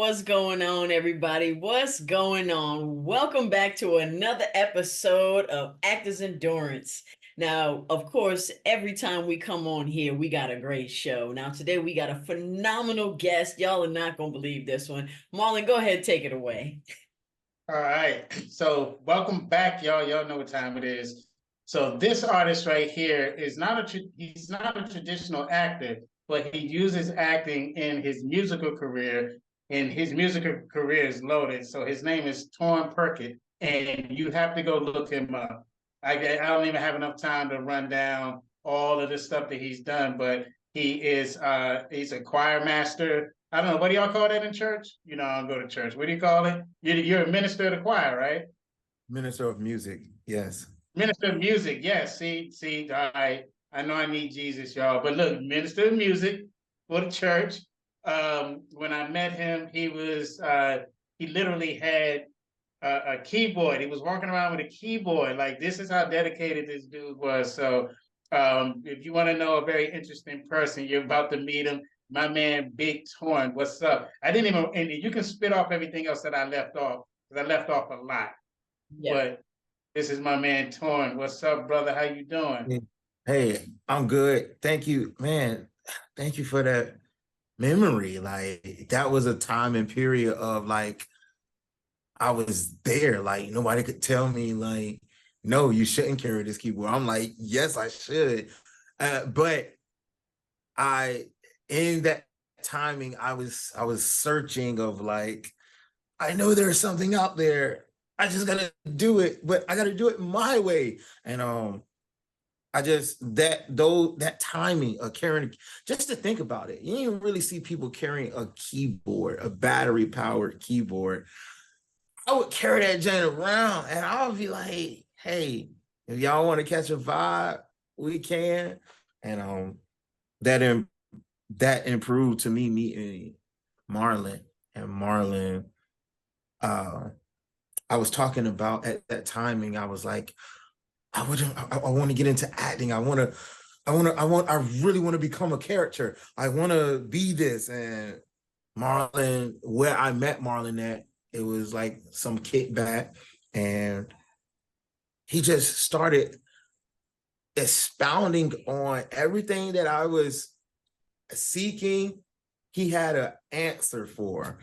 What's going on, everybody? What's going on? Welcome back to another episode of Actors Endurance. Now, of course, every time we come on here, we got a great show. Now, today we got a phenomenal guest. Y'all are not going to believe this one. Marlon, go ahead, take it away. All right. So welcome back, y'all. Y'all know what time it is. So this artist right here is he's not a traditional actor, but he uses acting in his musical career, and his musical career is loaded. So his name is Torrin Perkett, and you have to go look him up. I don't even have enough time to run down all of the stuff that he's done, but he's a choir master. I don't know, what do y'all call that in church? You know, I don't go to church. What do you call it? You're a minister of the choir, right? Minister of music, yes. Minister of music, yes. See, all right. I know I need Jesus, y'all. But look, minister of music for the church. When I met him, he literally had a keyboard. He was walking around with a keyboard. Like, this is how dedicated this dude was. So if you want to know a very interesting person, you're about to meet him. My man, Big Torrin, what's up? I didn't even, and you can spit off everything else that I left off, because I left off a lot. Yeah. But this is my man, Torrin. What's up, brother? How you doing? Hey, I'm good. Thank you, man. Thank you for that memory. Like, that was a time and period of, like, I was there. Like, nobody could tell me, like, no, you shouldn't carry this keyboard. I'm like, yes, I should. But in that timing, I was searching of, like, I know there's something out there. I just gotta do it, but I gotta do it my way. And I just that timing of carrying, just to think about it, you didn't really see people carrying a keyboard, a battery powered keyboard. I would carry that joint around, and I would be like, "Hey, if y'all want to catch a vibe, we can." And that improved to me meeting Marlon. And Marlon, I was talking about at that timing, I was like, I want to get into acting. I really want to become a character. I want to be this. And Marlon, where I met Marlon at, it was like some kickback, and he just started expounding on everything that I was seeking. He had an answer for,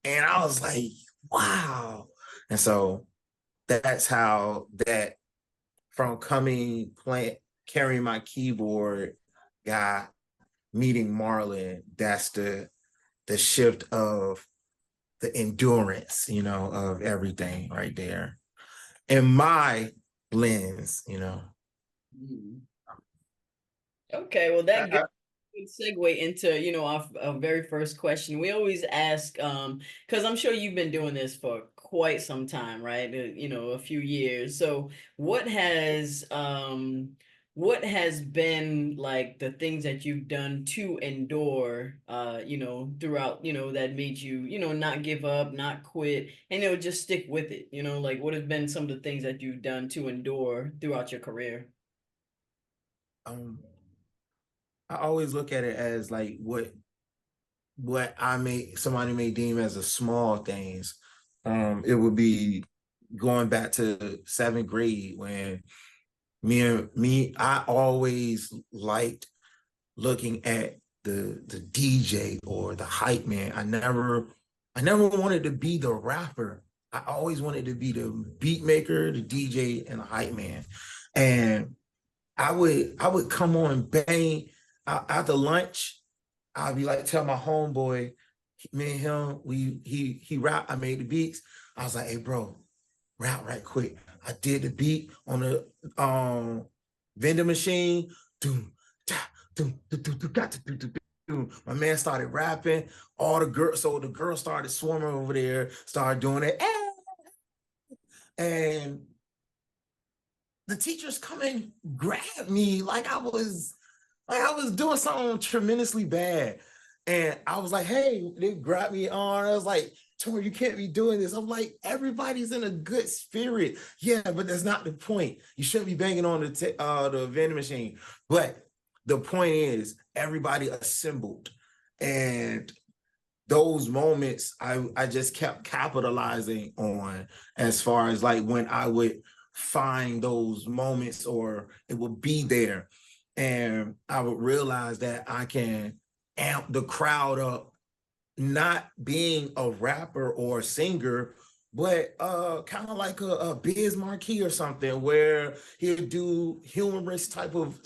and I was like, wow. And so that's how that, from carrying my keyboard, got meeting Marlon, that's the shift of the endurance, of everything right there. In my lens, Okay, well, that good segue into, our very first question. We always ask, because I'm sure you've been doing this for quite some time, right? A few years. So what has been like the things that you've done to endure, throughout, that made you, not give up, not quit, and, just stick with it, like what have been some of the things that you've done to endure throughout your career? I always look at it as like what somebody may deem as a small things. It would be going back to 7th grade when I always liked looking at the DJ or the hype man. I never wanted to be the rapper. I always wanted to be the beat maker, the DJ, and the hype man. And I would come on bang after lunch. I'd be like, tell my homeboy, me and him, he rap, I made the beats. I was like, hey bro, rap right quick. I did the beat on the vending machine. My man started rapping. All the girls, so the girls started swarming over there, started doing it. And the teachers come and grab me like I was doing something tremendously bad. And I was like, hey, they grabbed me on. I was like, Tori, you can't be doing this. I'm like, everybody's in a good spirit. Yeah, but that's not the point. You shouldn't be banging on the vending machine. But the point is, everybody assembled. And those moments I just kept capitalizing on, as far as like when I would find those moments or it would be there, and I would realize that I can amp the crowd up, not being a rapper or a singer, but kind of like a Biz Marquee or something, where he'll do humorous type of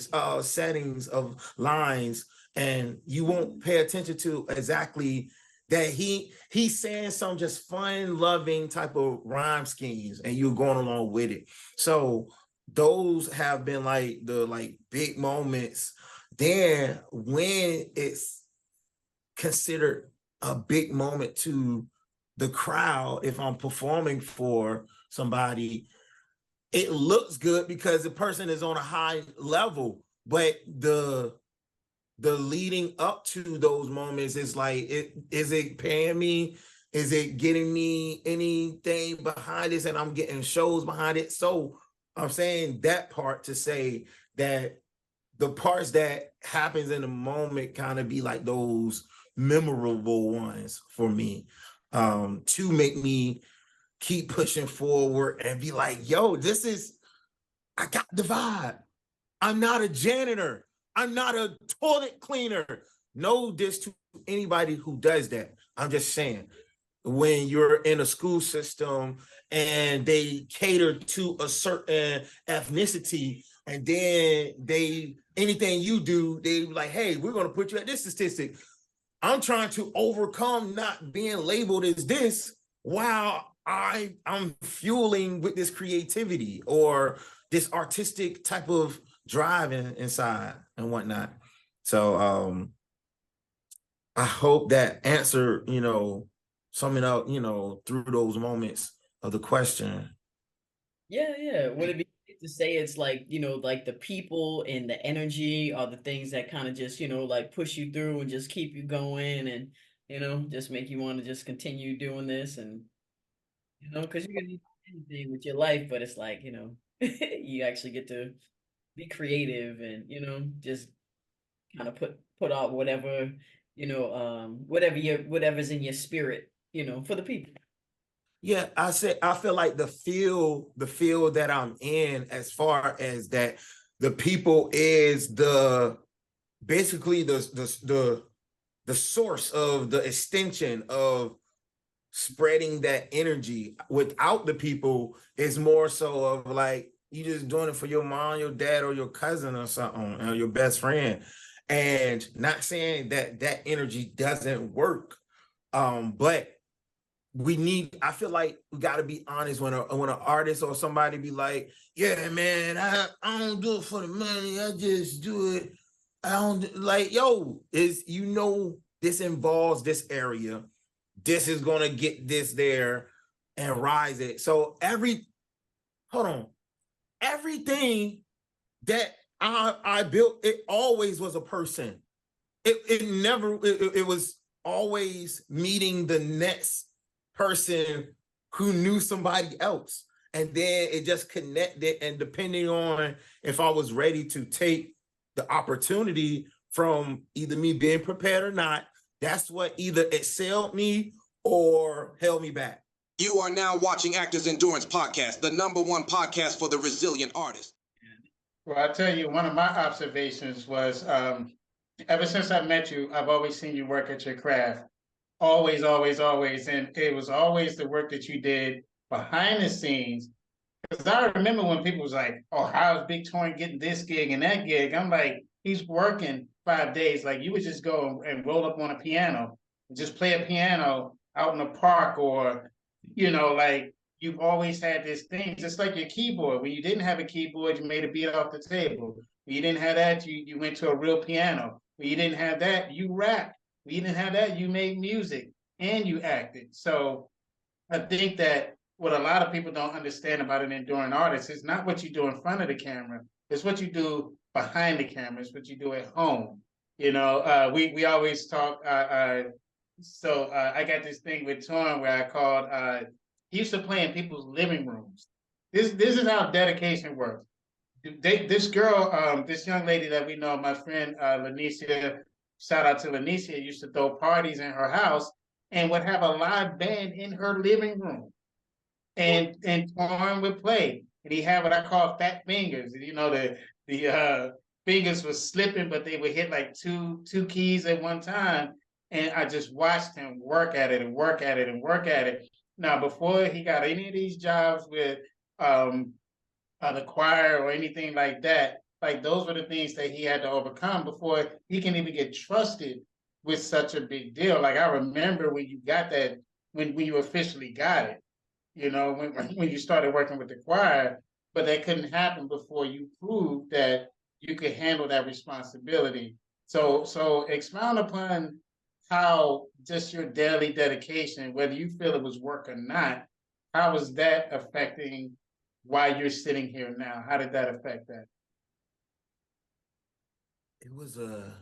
settings of lines, and you won't pay attention to exactly that he's saying some just fun loving type of rhyme schemes, and you're going along with it. So those have been like the like big moments. Then when it's considered a big moment to the crowd, if I'm performing for somebody, it looks good because the person is on a high level, but the leading up to those moments is like, is it paying me? Is it getting me anything behind this? And I'm getting shows behind it. So I'm saying that part to say that the parts that happens in the moment kind of be like those memorable ones for me, to make me keep pushing forward and be like, yo, I got the vibe. I'm not a janitor. I'm not a toilet cleaner. No diss to anybody who does that. I'm just saying, when you're in a school system and they cater to a certain ethnicity, and then anything you do, they like, hey, we're going to put you at this statistic. I'm trying to overcome not being labeled as this while I'm fueling with this creativity or this artistic type of drive inside and whatnot. So I hope that answer, summing up, through those moments of the question. Yeah. Would it be safe to say it's like, like the people and the energy are the things that kind of just, like push you through and just keep you going and, just make you want to just continue doing this and, because you can do anything with your life, but it's like, you actually get to be creative and, just kind of put out whatever, whatever's in your spirit, for the people. Yeah, I feel like the field that I'm in, as far as that, the people is basically the source of the extension of spreading that energy. Without the people, it's more so of like you just doing it for your mom, your dad, or your cousin or something, or your best friend. And not saying that energy doesn't work, but I feel like we got to be honest when an artist or somebody be like, yeah, man, I don't do it for the money. I just do it. I don't like, yo, this involves this area. This is going to get this there and rise it. So everything that I built, it always was a person. It was always meeting the next person who knew somebody else. And then it just connected. And depending on if I was ready to take the opportunity from either me being prepared or not, that's what either excelled me or held me back. You are now watching Actors Endurance Podcast, the #1 podcast for the resilient artist. Well, I'll tell you, one of my observations was, ever since I met you, I've always seen you work at your craft. Always, always, always. And it was always the work that you did behind the scenes. Because I remember when people was like, oh, how's Big Torrin getting this gig and that gig? I'm like, he's working 5 days. Like, you would just go and roll up on a piano and just play a piano out in the park, or, like, you've always had this thing. Just like your keyboard. When you didn't have a keyboard, you made a beat off the table. When you didn't have that, you went to a real piano. When you didn't have that, you rapped. When you didn't have that, you made music and you acted. So I think that what a lot of people don't understand about an enduring artist is not what you do in front of the camera. It's what you do behind the camera. It's what you do at home. We always talk. So I got this thing with Torrin where I called. He used to play in people's living rooms. This is how dedication works. This girl, this young lady that we know, my friend Lanicia, shout out to Lanicia, used to throw parties in her house, and would have a live band in her living room. And Torrin would play. And he had what I call fat fingers. You know, the fingers were slipping, but they would hit like two keys at one time. And I just watched him work at it and work at it and work at it. Now, before he got any of these jobs with the choir or anything like that, like those were the things that he had to overcome before he can even get trusted with such a big deal. Like I remember when you got that, when you officially got it, you know, when you started working with the choir, but that couldn't happen before you proved that you could handle that responsibility. So expound upon how just your daily dedication, whether you feel it was work or not, how was that affecting why you're sitting here now? How did that affect that? It was a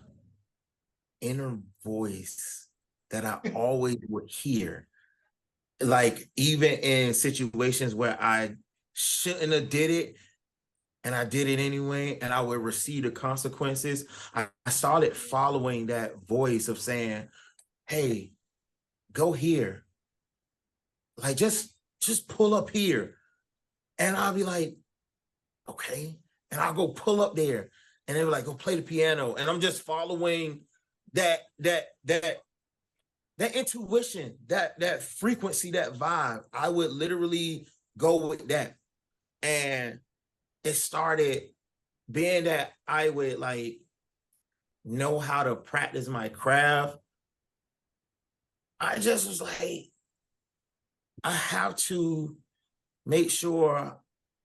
inner voice that I always would hear. Like even in situations where I shouldn't have did it and I did it anyway and I would receive the consequences, I started following that voice of saying, hey, go here. Like just pull up here. And I'll be like, okay. And I'll go pull up there. And they were like, go play the piano. And I'm just following that intuition, that frequency, that vibe. I would literally go with that. And it started being that I would like know how to practice my craft. I just was like, I have to make sure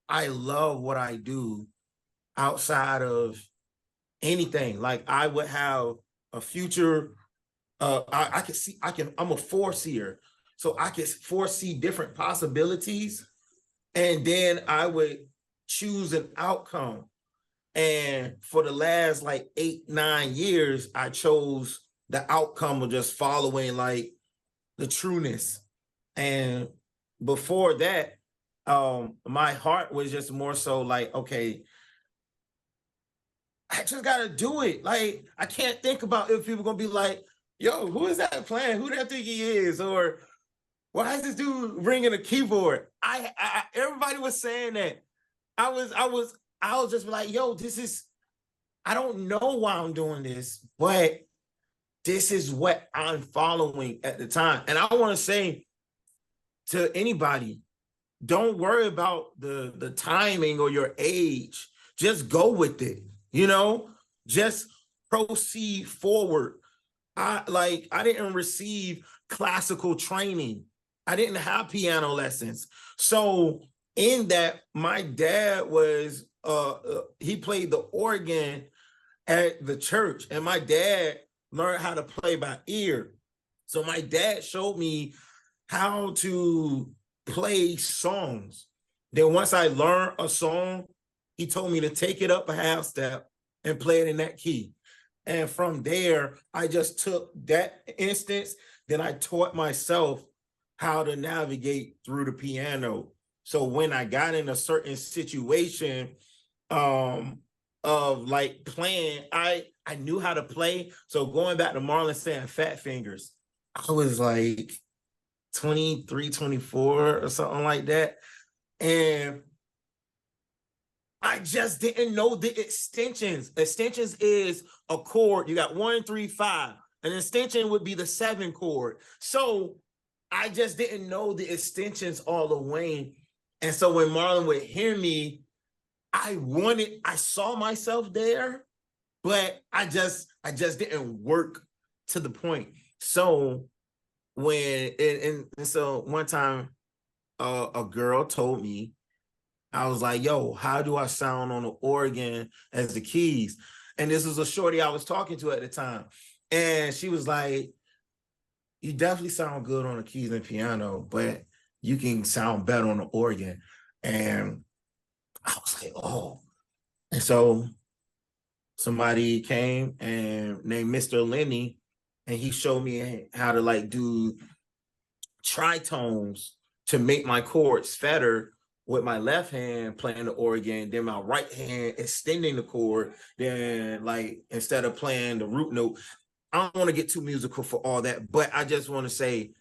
I love what I do outside of anything. Like I would have a future. I can see. I'm a foreseer, so I can foresee different possibilities, and then I would choose an outcome. And for the last like 8-9 years, I chose the outcome of just following like the trueness. And before that, my heart was just more so like, okay, I just gotta do it. Like I can't think about if people gonna be like, yo, who is that playing? Who do that think he is? Or why is this dude ringing a keyboard? Everybody was saying that. I was just like, yo, I don't know why I'm doing this, but this is what I'm following at the time. And I want to say to anybody, don't worry about the timing or your age. Just go with it, you know? Just proceed forward. I didn't receive classical training. I didn't have piano lessons. So in that, my dad was he played the organ at the church, and my dad learned how to play by ear. So my dad showed me how to play songs. Then once I learned a song, he told me to take it up a half step and play it in that key. And from there, I just took that instance, then I taught myself how to navigate through the piano. So when I got in a certain situation of like playing, I knew how to play. So going back to Marlon saying fat fingers, I was like 23, 24 or something like that. And I just didn't know the extensions. Extensions is a chord. You got 1, 3, 5. An extension would be the 7 chord. So I just didn't know the extensions all the way. And so when Marlon would hear me, I saw myself there, but I just didn't work to the point. So so one time a girl told me, I was like, yo, how do I sound on the organ as the keys? And this was a shorty I was talking to at the time. And she was like, you definitely sound good on the keys and piano, but you can sound better on the organ. And I was like, oh. And so somebody came and named Mr. Lenny, and he showed me how to like do tritones to make my chords fatter with my left hand playing the organ, then my right hand extending the chord, then like instead of playing the root note. I don't want to get too musical for all that, but I just want to say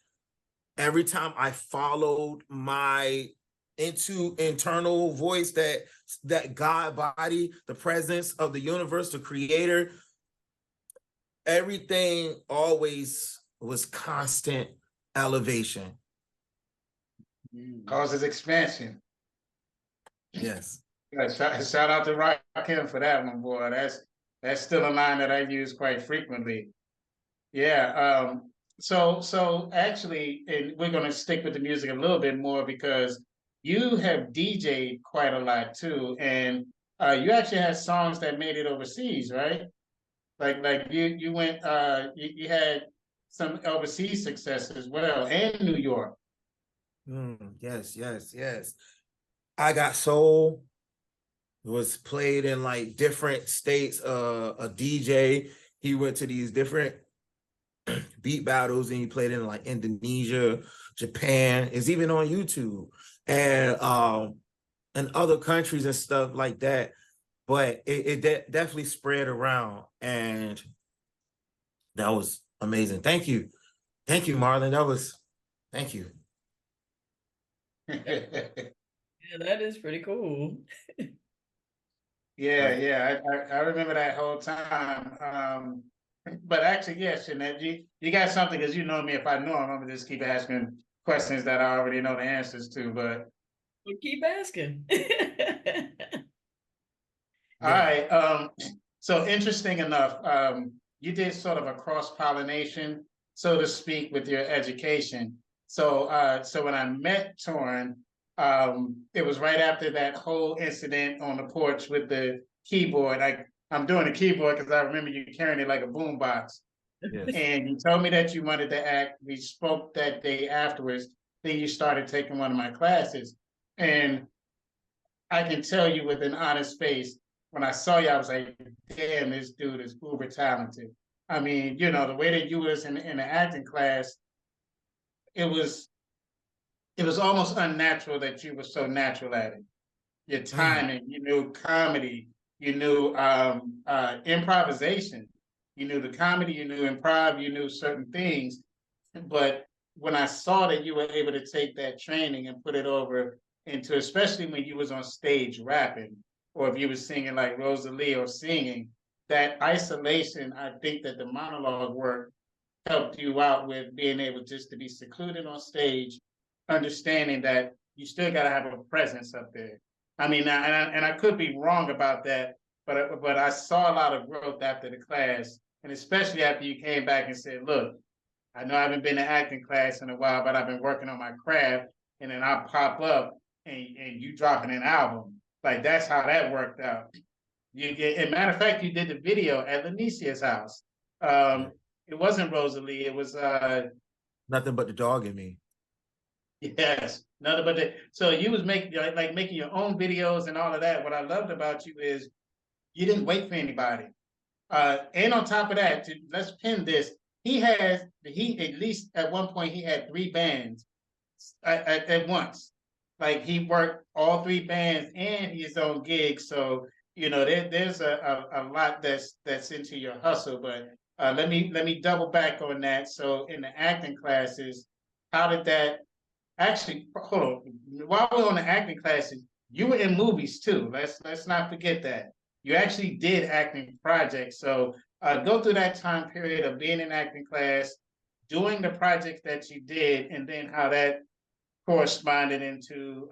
every time I followed my internal voice, that God body, the presence of the universe, the creator, everything always was constant elevation. Causes expansion. Yes. Yeah, shout out to Rakim for that one, boy. That's still a line that I use quite frequently. Yeah. So actually, and we're gonna stick with the music a little bit more because you have DJ'd quite a lot too, and you actually had songs that made it overseas, right? Like you went you had some overseas success as well, and New York. Yes. I Got Soul was played in like different states. A DJ, he went to these different beat battles and he played in like Indonesia, Japan. It's even on YouTube and other countries and stuff like that. But it definitely spread around, and that was amazing. Thank you, Marlon. Thank you. Yeah, that is pretty cool. Yeah, I remember that whole time. But actually, yes, Jeanette, you got something because you know me. If I know I'm gonna just keep asking questions that I already know the answers to. But Well, keep asking. all right, so interesting enough, you did sort of a cross-pollination, so to speak, with your education. So when I met Torrin, it was right after that whole incident on the porch with the keyboard. I'm doing the keyboard because I remember you carrying it like a boombox. Yes. And you told me that you wanted to act. We spoke that day afterwards. Then you started taking one of my classes. And I can tell you with an honest face, when I saw you, I was like, damn, this dude is uber talented. I mean, you know, the way that you was in the acting class, it was almost unnatural that you were so natural at it. Your timing, you knew comedy, you knew improvisation, you knew the comedy, you knew improv, you knew certain things. But when I saw that you were able to take that training and put it over into, especially when you was on stage rapping, or if you was singing like Rosalie or singing, that isolation, I think that the monologue work helped you out with being able just to be secluded on stage, understanding that you still got to have a presence up there. I mean, and I could be wrong about that, but I saw a lot of growth after the class, and especially after you came back and said, "Look, I know I haven't been to acting class in a while, but I've been working on my craft," and then I pop up and you dropping an album. Like that's how that worked out. You get, and matter of fact, you did the video at Lenicia's house. It wasn't Rosalie. It was Nothing But the Dog in Me. yes, nothing but that. So you was making like making your own videos and all of that. What I loved about you is you didn't wait for anybody. And on top of that, let's pin this. He at least at one point he had 3 bands at once. Like he worked all 3 bands and his own gigs. So you know there's a lot that's into your hustle. But let me double back on that. So in the acting classes, how did that actually? Hold on. While we're on the acting classes, you were in movies too. Let's not forget that you actually did acting projects. So go through that time period of being in acting class, doing the projects that you did, and then how that corresponded into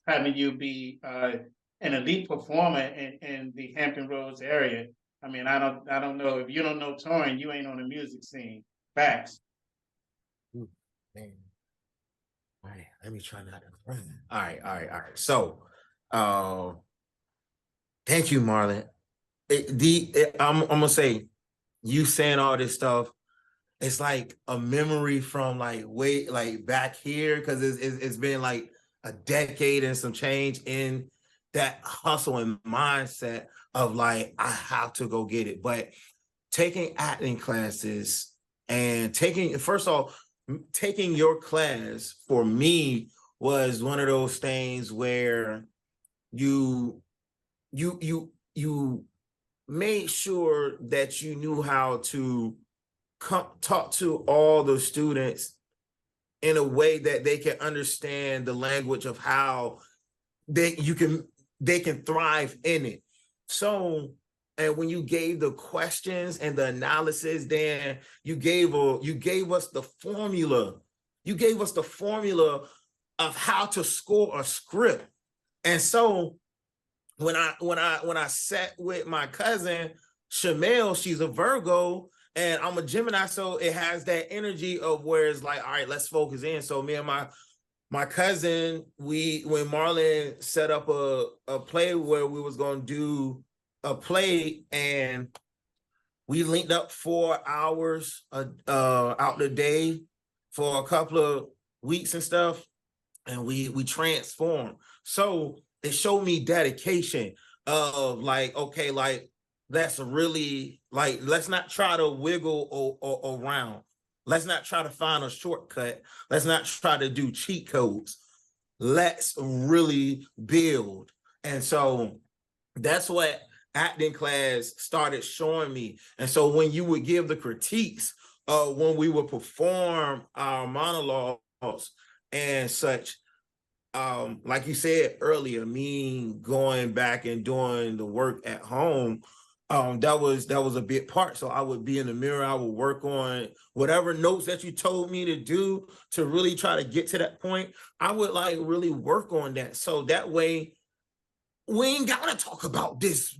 having you be an elite performer in the Hampton Roads area. I mean, I don't know if you don't know Torrin, you ain't on the music scene. Facts. Ooh, man. All right, let me try not to. All right. So, thank you, Marlon. I'm gonna say, you saying all this stuff, it's like a memory from like way like back here because it's been like a decade and some change in that hustle and mindset of like I have to go get it. But taking acting classes and taking your class for me was one of those things where you made sure that you knew how to talk to all the students in a way that they can understand the language of how they can thrive in it. So, and when you gave the questions and the analysis, then you gave us the formula. You gave us the formula of how to score a script. And so when I sat with my cousin Shamel, she's a Virgo and I'm a Gemini, so it has that energy of where it's like, all right, let's focus in. So me and my cousin, when Marlon set up a play where we was gonna do a play, and we linked up 4 hours out the day for a couple of weeks and stuff, and we transformed. So it showed me dedication of like, okay, like let's really like let's not try to wiggle around. Let's not try to find a shortcut. Let's not try to do cheat codes. Let's really build. And so that's what acting class started showing me. And so when you would give the critiques when we would perform our monologues and such, like you said earlier, me going back and doing the work at home, that was a big part. So I would be in the mirror, I would work on whatever notes that you told me to do to really try to get to that point. I would like really work on that. So that way we ain't gotta talk about this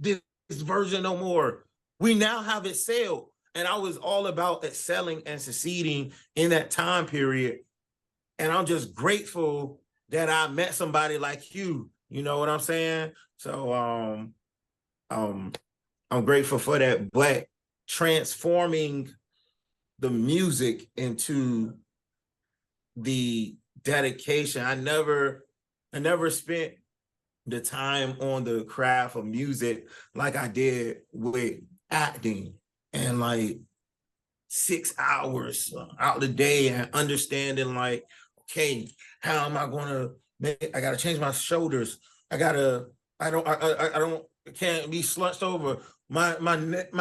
version no more. We now have excelled. And I was all about excelling and succeeding in that time period. And I'm just grateful that I met somebody like you. You know what I'm saying? So I'm grateful for that. But transforming the music into the dedication, I never spent the time on the craft of music like I did with acting, and like 6 hours out the day and understanding like, okay, how am I gonna make, I gotta change my shoulders. I can't be slunched over. My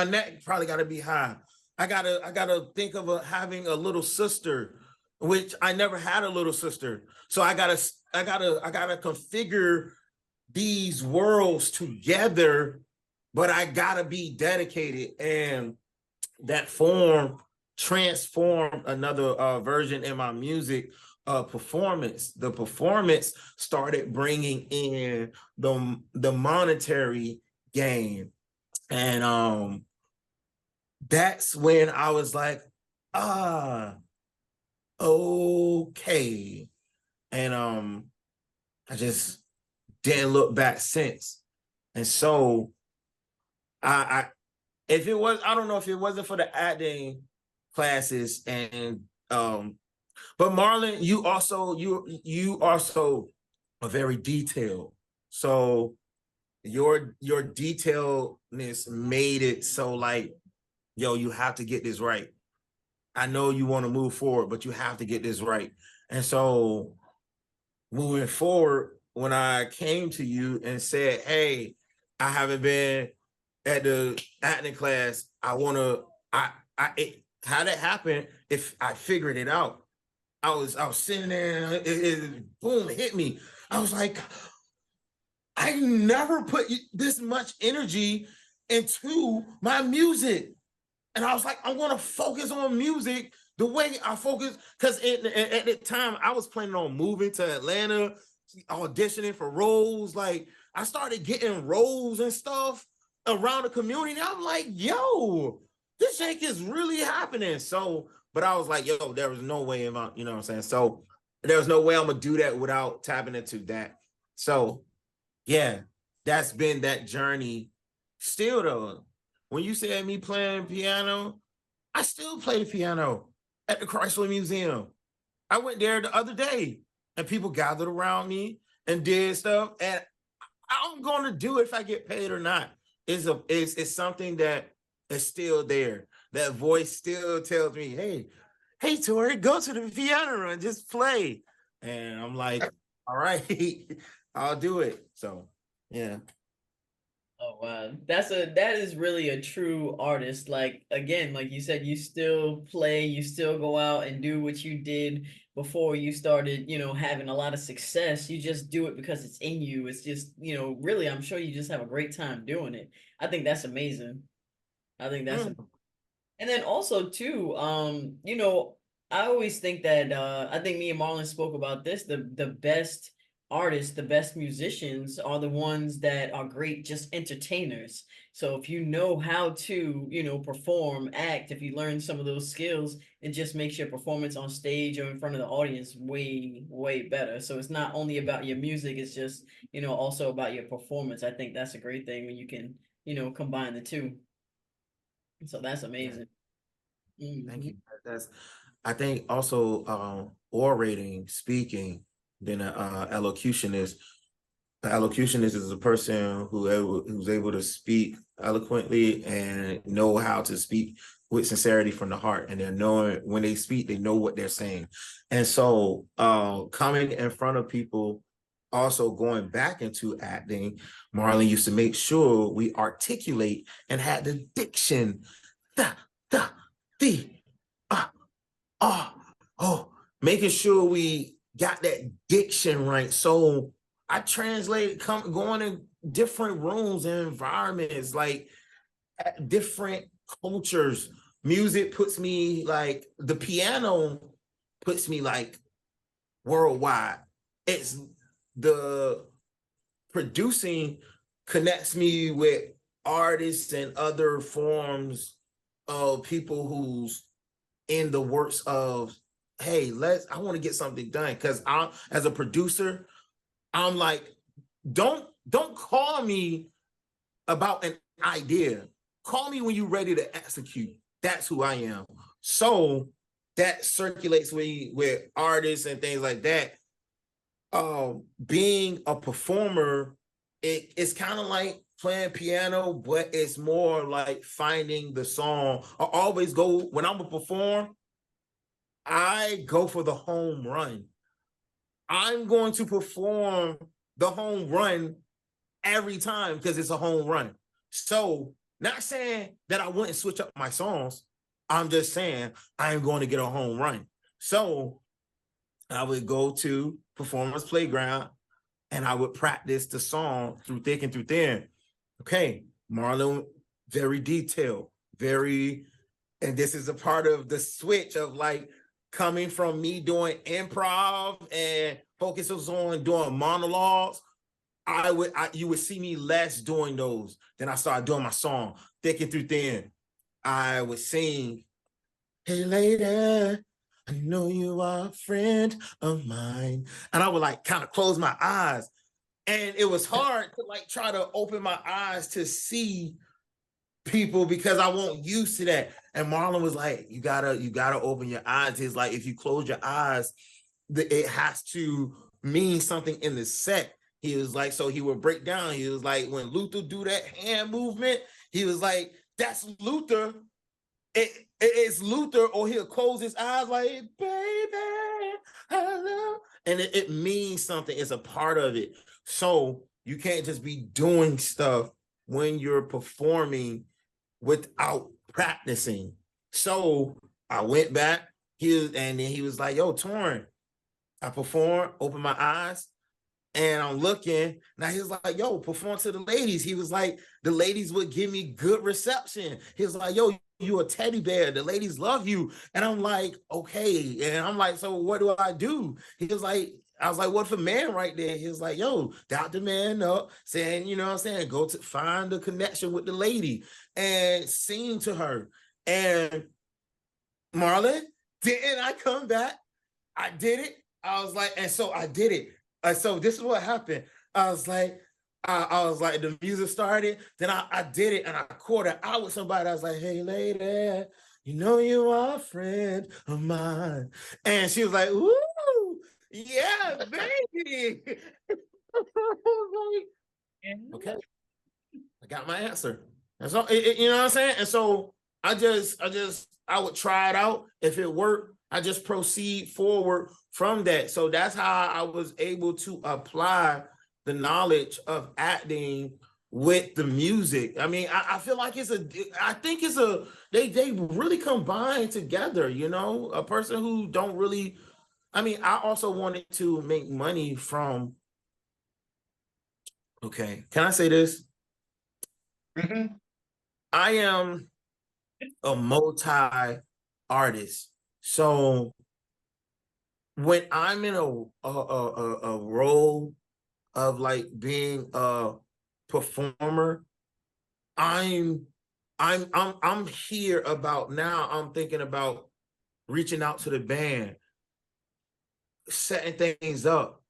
neck probably gotta be high. I gotta think of having a little sister, which I never had a little sister. So I gotta configure these worlds together, but I gotta be dedicated. And that form transformed another version in my music performance. The performance started bringing in the monetary gain, and that's when I was like, okay. And I just didn't look back since. And so I if it was, I don't know, if it wasn't for the acting classes and but Marlon, you also are very detailed. So your detailedness made it so like, yo, you have to get this right. I know you want to move forward, but you have to get this right. And so moving forward, when I came to you and said, hey, I haven't been at the acting class, how that happened, if I figured it out. I was sitting there, boom, it hit me. I was like, I never put this much energy into my music. And I was like, I'm gonna focus on music the way I focus, because at the time I was planning on moving to Atlanta, auditioning for roles. Like I started getting roles and stuff around the community. I'm like, yo, this shit is really happening. So, but I was like, yo, there was no way about, you know what I'm saying? So there was no way I'm gonna do that without tapping into that. So yeah, that's been that journey. Still though, when you said me playing piano, I still play the piano at the Chrysler Museum. I went there the other day and people gathered around me and did stuff. And I'm going to do it if I get paid or not. It's something that is still there. That voice still tells me, hey, Tori, go to the piano room, just play. And I'm like, all right, I'll do it. So, yeah. Oh wow, that is really a true artist. Like again, like you said, you still play, you still go out and do what you did before you started, having a lot of success. You just do it because it's in you. It's just, really, I'm sure you just have a great time doing it. I think that's amazing. I think that's Mm. And then also too, I always think that I think me and Marlon spoke about this. The best artists, the best musicians are the ones that are great just entertainers. So if you know how to, perform, act, if you learn some of those skills, it just makes your performance on stage or in front of the audience way, way better. So it's not only about your music, it's just, also about your performance. I think that's a great thing when you can, combine the two. So that's Yeah, amazing. thank Mhm. you. That's I think also orating, speaking, then elocutionist. The elocutionist is a person who's able to speak eloquently and know how to speak with sincerity from the heart. And they're knowing when they speak, they know what they're saying. And so coming in front of people, also going back into acting, Marlon used to make sure we articulate and had the diction, the, the, the, ah, ah, oh, making sure we got that diction right. So I translated going in different rooms and environments, like different cultures. Music puts me like the piano puts me like worldwide. It's the producing connects me with artists and other forms of people who's in the works of, hey, I want to get something done. Because I'm as a producer, I'm like, don't call me about an idea. Call me when you're ready to execute. That's who I am. So that circulates with artists and things like that. Being a performer, it's kind of like playing piano, but it's more like finding the song. I always go when I'm a perform, I go for the home run. I'm going to perform the home run every time because it's a home run. So, not saying that I wouldn't switch up my songs. I'm just saying I'm going to get a home run. So, I would go to Performance Playground and I would practice the song through thick and through thin. Okay, Marlon, very detailed, and this is a part of the switch of like coming from me doing improv and focuses on doing monologues. You would see me less doing those. Then I started doing my song, thick and through thin. I would sing, hey lady, I know you are a friend of mine. And I would like kind of close my eyes. And it was hard to like try to open my eyes to see people because I wasn't used to that. And Marlon was like, you gotta open your eyes. It's like if you close your eyes, it has to mean something in the set. He was like, so he would break down. He was like, when Luther do that hand movement, he was like, that's Luther. It's Luther, or he'll close his eyes like, baby, hello. And it means something. It's a part of it. So you can't just be doing stuff when you're performing without practicing. So I went back, and then he was like, yo, Torrin, I performed, opened my eyes, and I'm looking. Now he was like, yo, perform to the ladies. He was like, the ladies would give me good reception. He was like, yo, you a teddy bear. The ladies love you. And I'm like, okay. And I'm like, so what do I do? He was like, I was like, what's the man right there? He was like, yo, dot the man up, saying, you know what I'm saying? Go to find the connection with the lady and sing to her. And Marlon, didn't I come back? I did it. I was like, and so I did it. So this is what happened. I was like, the music started, then I did it, and I caught it out with somebody. I was like, hey, lady, you know you are a friend of mine. And she was like, ooh, yeah, baby. Okay, I got my answer. And so, you know what I'm saying? And so I would try it out. If it worked, I just proceed forward from that. So that's how I was able to apply the knowledge of acting with the music. I mean, I feel like they really combine together, you know, a person who don't really, I mean, I also wanted to make money from, okay, can I say this? Mhm. I am a multi-artist. So when I'm in a role of like being a performer, I'm I'm here about now. I'm thinking about reaching out to the band, setting things up,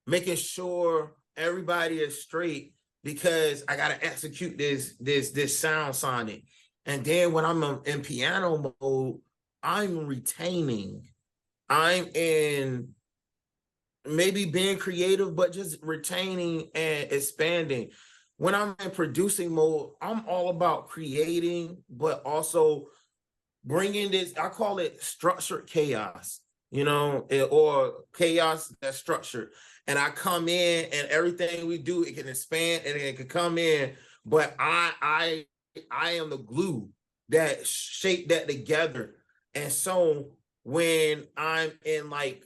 making sure everybody is straight because I gotta execute this sound sonic. And then when I'm in piano mode, I'm retaining. I'm in maybe being creative, but just retaining and expanding. When I'm in producing mode, I'm all about creating, but also bringing this, I call it structured chaos, you know, or chaos that's structured. And I come in and everything we do, it can expand and it can come in, but I am the glue that shape that together. And so when I'm in like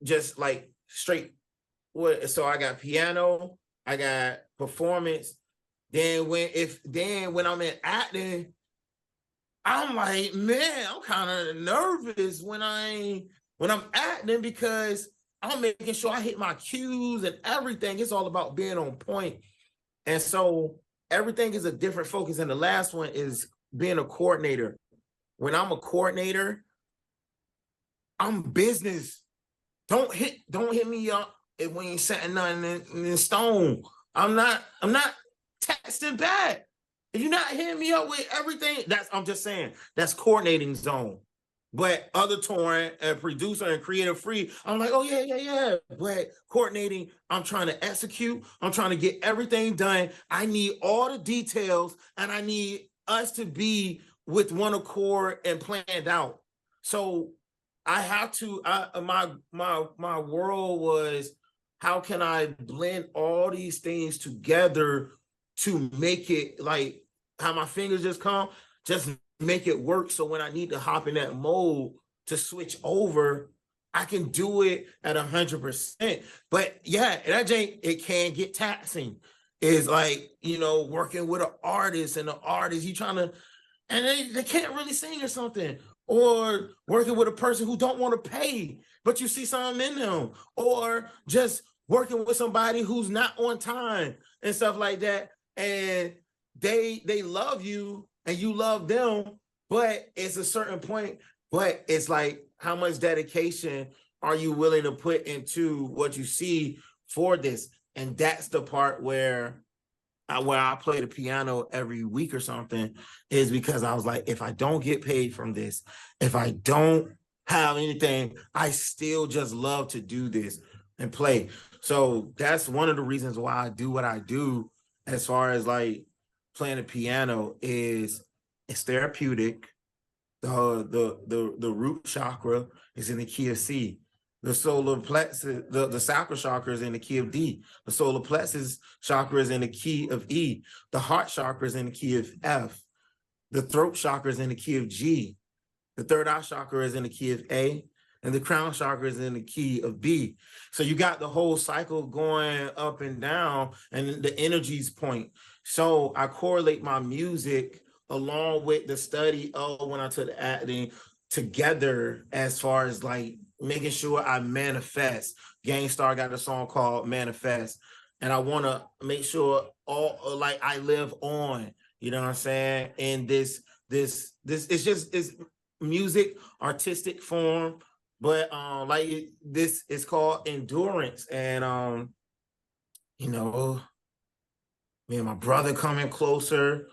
just like straight, what, so I got piano, I got performance. Then when I'm in acting, I'm like, man, I'm kind of nervous when I'm acting because I'm making sure I hit my cues and everything. It's all about being on point. And so everything is a different focus. And the last one is being a coordinator. When I'm a coordinator, I'm business. Don't hit me up if we ain't setting nothing in stone. I'm not texting back. If you're not hitting me up with everything, I'm just saying that's coordinating zone. But other touring and producer and creative free, I'm like, oh yeah. But coordinating, I'm trying to execute. I'm trying to get everything done. I need all the details, and I need us to be with one accord and planned out. So I have to. My world was, how can I blend all these things together to make it like how my fingers just come, just make it work. So when I need to hop in that mode to switch over, I can do it at 100%. But yeah, it can get taxing. It's like, you know, working with an artist and the artist, you trying to, and they can't really sing or something. Or working with a person who don't want to pay, but you see something in them. Or just working with somebody who's not on time and stuff like that. And they love you and you love them, but it's a certain point. But it's like, how much dedication are you willing to put into what you see for this? And that's the part where I play the piano every week or something, is because I was like, if I don't get paid from this, if I don't have anything, I still just love to do this and play. So that's one of the reasons why I do what I do as far as like playing the piano. Is it's therapeutic. The root chakra is in the key of C. The solar plexus, the sacral chakra is in the key of D. The solar plexus chakra is in the key of E. The heart chakra is in the key of F. The throat chakra is in the key of G. The third eye chakra is in the key of A. And the crown chakra is in the key of B. So you got the whole cycle going up and down, and the energies point. So I correlate my music along with the study of when I took the acting together, as far as like making sure I manifest. Gangstar got a song called Manifest, and I want to make sure all like I live on, you know what I'm saying? And this it's music, artistic form, but like this is called endurance. And you know, me and my brother coming closer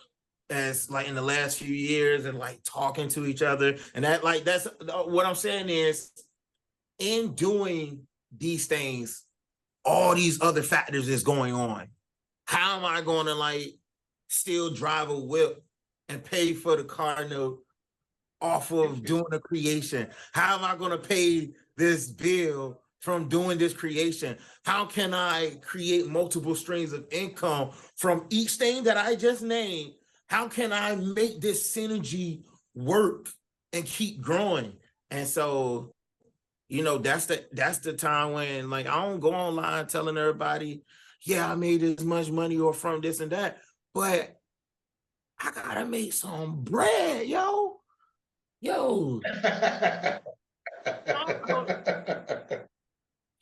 as like in the last few years, and like talking to each other, and that like that's what I'm saying is, in doing these things, all these other factors is going on. How am I going to like still drive a whip and pay for the car note off of doing a creation? How am I going to pay this bill from doing this creation? How can I create multiple streams of income from each thing that I just named? How can I make this synergy work and keep growing? And so, you know, that's the time when, like, I don't go online telling everybody, yeah, I made this much money or from this and that, but I gotta make some bread, yo.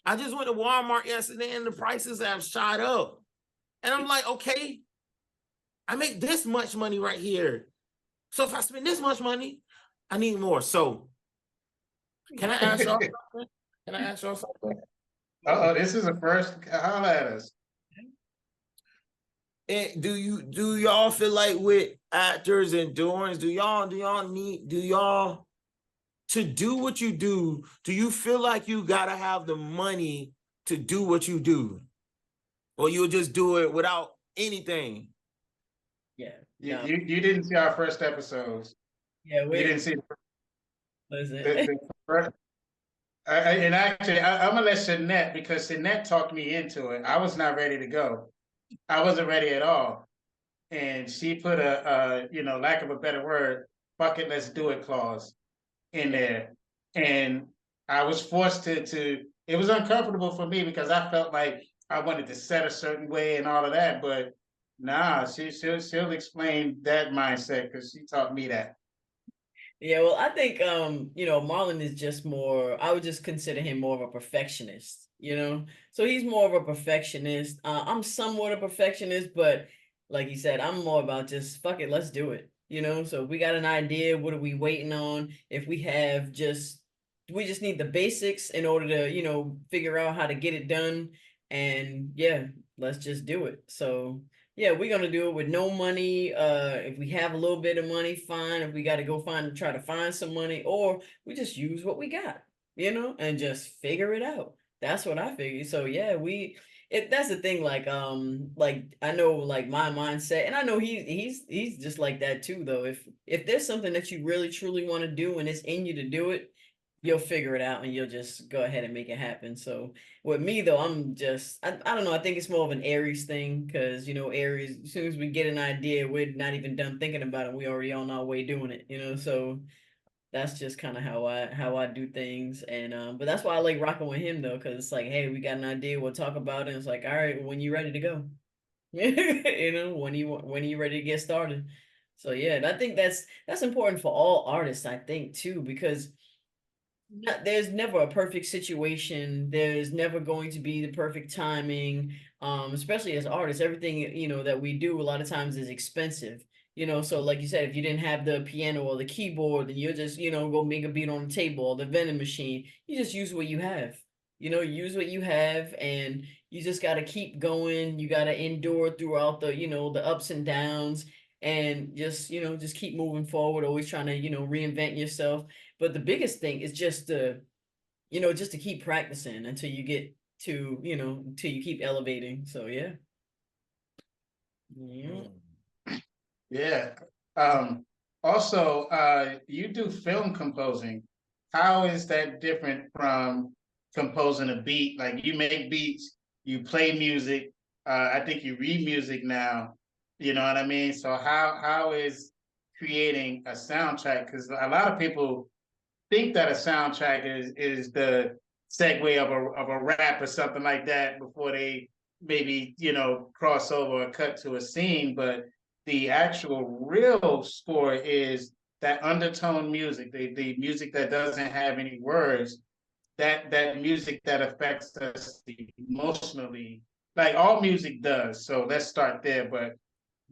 I just went to Walmart yesterday and the prices have shot up. And I'm like, okay, I make this much money right here. So if I spend this much money, I need more. So can I ask y'all something? Can I ask y'all something? Oh, this is a first. Holla at us. And do y'all feel like with actors and doings, do y'all to do what you do you feel like you gotta have the money to do what you do? Or you'll just do it without anything? Yeah. You didn't see our first episodes. Yeah, you didn't see listen. the first. And actually, I'm gonna let Shanette, because Shanette talked me into it. I was not ready to go. I wasn't ready at all, and she put a lack of a better word, "fuck it, let's do it" clause in there, and I was forced to. It was uncomfortable for me because I felt like I wanted to set a certain way and all of that, but nah, she'll explain that mindset because she taught me that. Yeah, well, I think Marlon is just more, I would just consider him more of a perfectionist, you know? So he's more of a perfectionist. I'm somewhat a perfectionist, but like you said, I'm more about just fuck it, let's do it. You know, so if we got an idea, what are we waiting on? If we have we just need the basics in order to, figure out how to get it done. And yeah, let's just do it. So yeah, we're gonna do it with no money. If we have a little bit of money, fine. If we got to go try to find some money, or we just use what we got, and just figure it out. That's what I figured. So yeah, that's the thing. Like I know, like my mindset, and I know he's just like that too. Though, if there's something that you really truly want to do and it's in you to do it, you'll figure it out and you'll just go ahead and make it happen. So with me though, I don't know, I think it's more of an Aries thing because Aries, as soon as we get an idea, we're not even done thinking about it. We already on our way doing it. So that's just kind of how I do things. And but that's why I like rocking with him though, because it's like, hey, we got an idea, we'll talk about it. And it's like, all right, when you ready to go. When are you ready to get started? So yeah, and I think that's important for all artists, I think too, because there's never a perfect situation. There's never going to be the perfect timing. Especially as artists, everything that we do a lot of times is expensive. So like you said, if you didn't have the piano or the keyboard, then you'll just go make a beat on the table or the vending machine. You just use what you have. Use what you have, and you just got to keep going. You got to endure throughout the ups and downs, and just keep moving forward. Always trying to reinvent yourself. But the biggest thing is just to keep practicing until you get to, till you keep elevating. So yeah. Yeah. Yeah. Also, you do film composing. How is that different from composing a beat? Like, you make beats, you play music. I think you read music now. You know what I mean? So how is creating a soundtrack? Because a lot of people think that a soundtrack is the segue of a rap or something like that before they maybe cross over or cut to a scene, but the actual real score is that undertone music, the music that doesn't have any words, that music that affects us emotionally, like all music does. So let's start there. But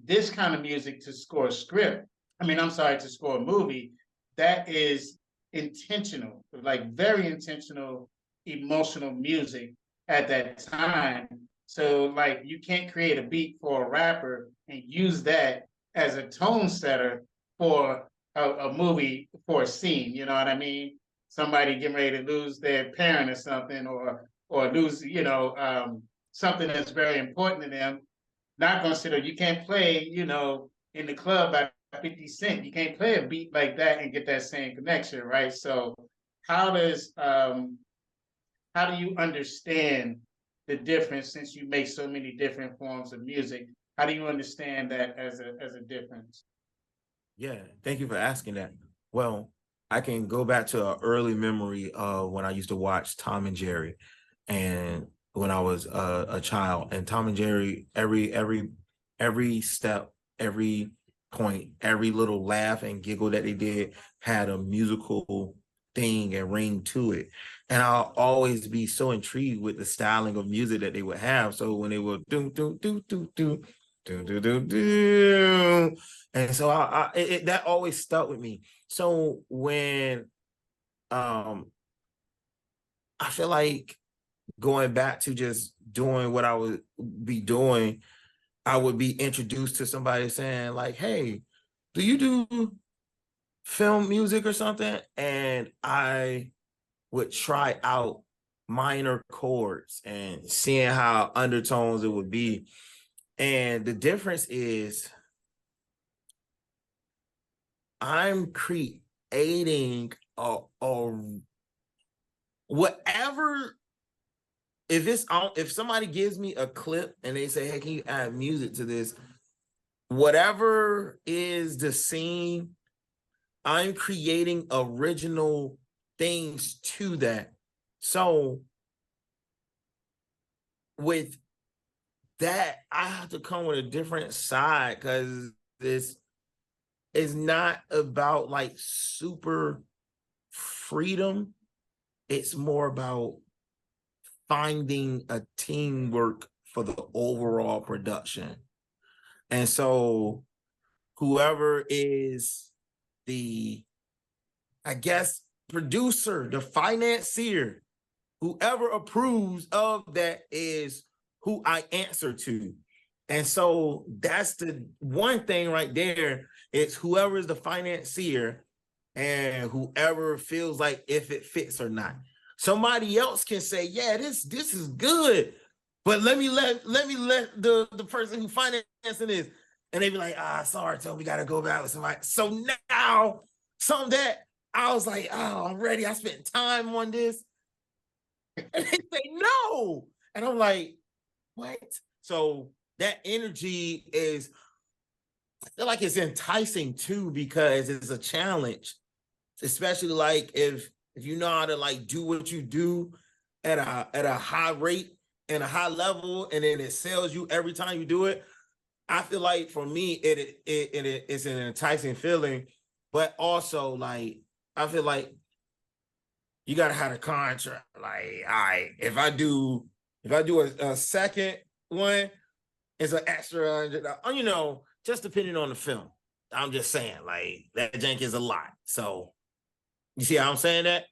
this kind of music to score a script, I'm sorry, to score a movie, that is intentional, like very intentional, emotional music at that time. So like you can't create a beat for a rapper and use that as a tone setter for a movie, for a scene. You know what I mean? Somebody getting ready to lose their parent or something, or lose, something that's very important to them. Not consider, you can't play, in the club by 50 Cent. You can't play a beat like that and get that same connection, right? So how how do you understand the difference since you make so many different forms of music? How do you understand that as a difference? Yeah, thank you for asking that. Well, I can go back to an early memory of when I used to watch Tom and Jerry, and when I was a child. And Tom and Jerry, every step, every point, every little laugh and giggle that they did had a musical thing and ring to it. And I'll always be so intrigued with the styling of music that they would have. So when they would do do do do do do do do do, and so that always stuck with me. So when um I feel like going back to just doing what I would be doing, I would be introduced to somebody saying like, "Hey, do you do film music or something?" And I would try out minor chords and seeing how undertones it would be. And the difference is I'm creating a whatever. If somebody gives me a clip and they say, "Hey, can you add music to this?" Whatever is the scene, I'm creating original things to that. So with that, I have to come with a different side because this is not about like super freedom. It's more about finding a teamwork for the overall production. And so whoever is the, I guess, producer, the financier, whoever approves of that is who I answer to. And so that's the one thing right there. It's whoever is the financier and whoever feels like if it fits or not. Somebody else can say, "Yeah, this is good, but let me let the person who financing this," and they be like, "Sorry, Tony, we got to go back with somebody." So now something that I was like, "Oh, I'm ready. I spent time on this," and they say no, and I'm like, "What?" So that energy is, I feel like it's enticing too because it's a challenge, especially like if you know how to like do what you do at a high rate and a high level, and then it sells you every time you do it. I feel like for me, it's an enticing feeling, but also like I feel like you gotta have a contract. Like, all right, if I do a second one, it's an extra $100, just depending on the film. I'm just saying, like that jank is a lot. So you see how I'm saying that?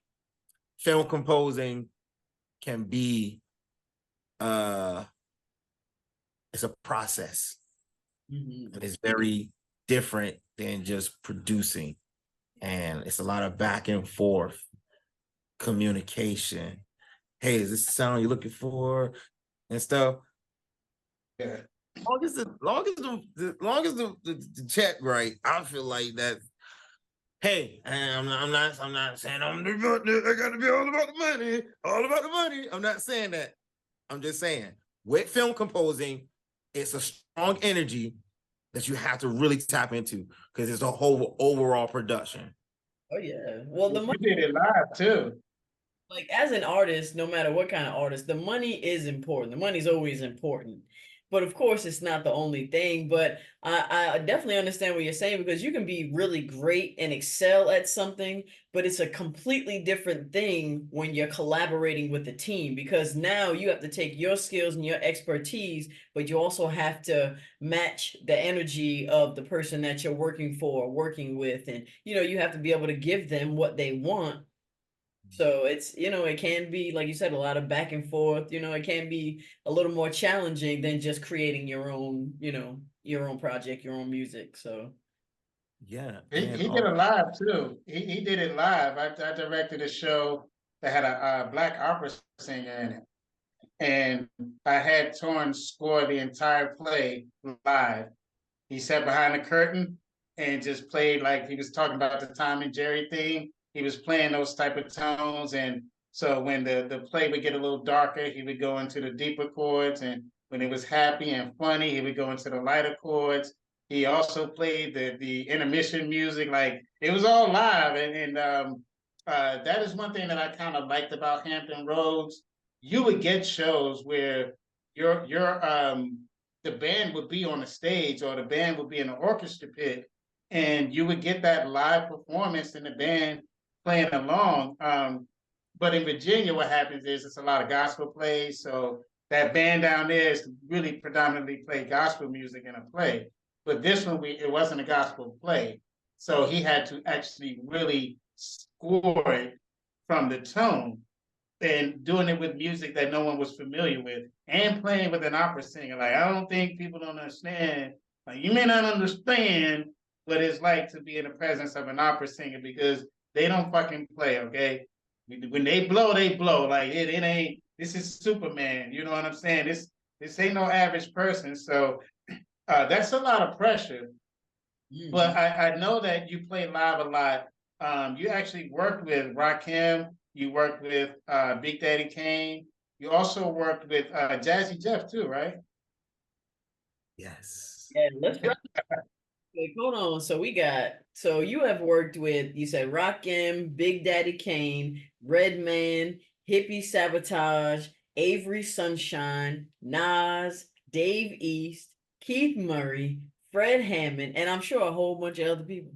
Film composing can be it's a process. And it's very different than just producing. And it's a lot of back and forth communication. Hey, is this the sound you're looking for? And stuff. Yeah. Long as the check right, I feel like that. Hey, I'm not saying I gotta be all about the money, all about the money. I'm not saying that. I'm just saying with film composing, it's a strong energy that you have to really tap into because it's a whole overall production. Oh yeah. Well, the You did it live too. like as an artist, no matter what kind of artist, the money is important. The money's always important. But of course, it's not the only thing. But I definitely understand what you're saying because you can be really great and excel at something, but it's a completely different thing when you're collaborating with a team because now you have to take your skills and your expertise, but you also have to match the energy of the person that you're working for, working with. And, you have to be able to give them what they want, so it's, it can be, like you said, a lot of back and forth. It can be a little more challenging than just creating your own, your own project, your own music. So Yeah. He did it live too. He did it live. I directed a show that had a black opera singer in it. And I had Torrin score the entire play live. He sat behind the curtain and just played like he was talking about the Tom and Jerry theme. He was playing those type of tones and So when the play would get a little darker, he would go into the deeper chords, and when it was happy and funny, he would go into the lighter chords. He also played the intermission music, like it was all live, and that is one thing that I kind of liked about Hampton Roads. You would get shows where your the band would be on the stage or the band would be in the orchestra pit, and you would get that live performance and the band playing along. But in Virginia, what happens is it's a lot of gospel plays, so that band down there is really predominantly play gospel music in a play. But this one, it wasn't a gospel play, so he had to actually really score it from the tone and doing it with music that no one was familiar with and playing with an opera singer. Like, I don't think people don't understand. Like, you may not understand what it's like to be in the presence of an opera singer because they don't fucking play, okay? When they blow, they blow. Like, it ain't, this is Superman. You know what I'm saying? This ain't no average person. So that's a lot of pressure. Mm-hmm. But I know that you play live a lot. You actually worked with Rakim. You worked with Big Daddy Kane. You also worked with Jazzy Jeff too, right? Yes. Yeah, let's run. Okay, hold on. So you have worked with, you said Rakim, Big Daddy Kane, Redman, Hippy Sabotage, Avery Sunshine, Nas, Dave East, Keith Murray, Fred Hammond, and I'm sure a whole bunch of other people.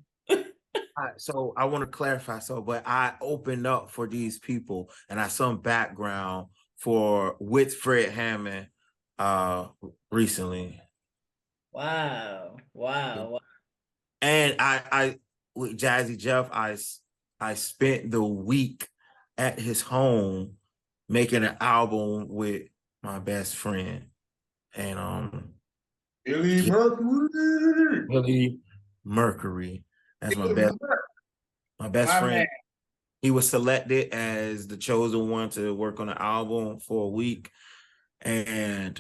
So I want to clarify. But I opened up for these people, and I some background with Fred Hammond recently. Wow. And I with Jazzy Jeff, I spent the week at his home making an album with my best friend, and Billy Mercury. Billy Mercury. That's my best friend. Man. He was selected as the chosen one to work on the album for a week. And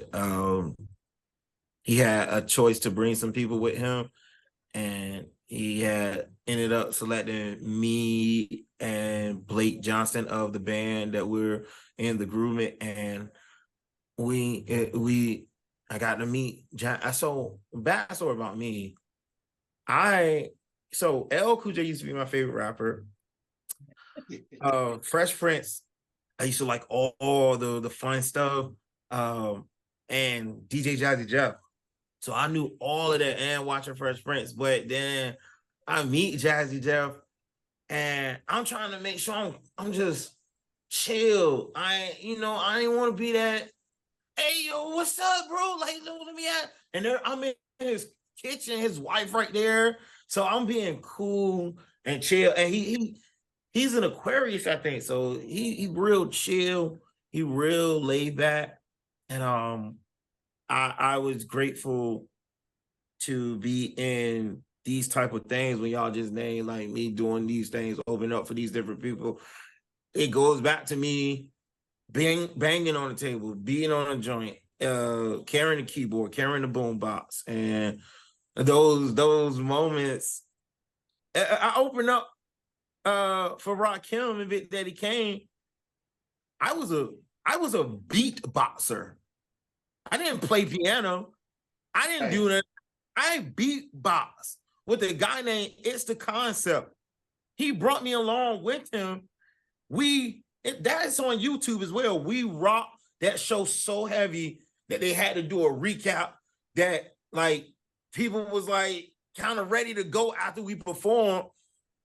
he had a choice to bring some people with him. And he had ended up selecting me and Blake Johnston of the band that we're in the grouping. And I got to meet John. So backstory about me. LL Cool J used to be my favorite rapper. Fresh Prince, I used to like all the fun stuff. And DJ Jazzy Jeff. So I knew all of that and watching Fresh Prince. But then I meet Jazzy Jeff and I'm trying to make sure I'm just chill. I ain't want to be that, hey yo, what's up, bro? Like, let me at. And there I'm in his kitchen, his wife right there. So I'm being cool and chill. And he's an Aquarius, I think. So he real chill. He real laid back. And I was grateful to be in these type of things when y'all just name like me doing these things, open up for these different people. It goes back to me banging on the table, being on a joint, carrying the keyboard, carrying the boombox, and those moments. I opened up for Rakim and Big Daddy Kane. I was a beat boxer. I didn't play piano. I didn't do that. I beatbox with a guy named It's the Concept. He brought me along with him. That is on YouTube as well. We rocked that show so heavy that they had to do a recap that like people was like kind of ready to go after we performed.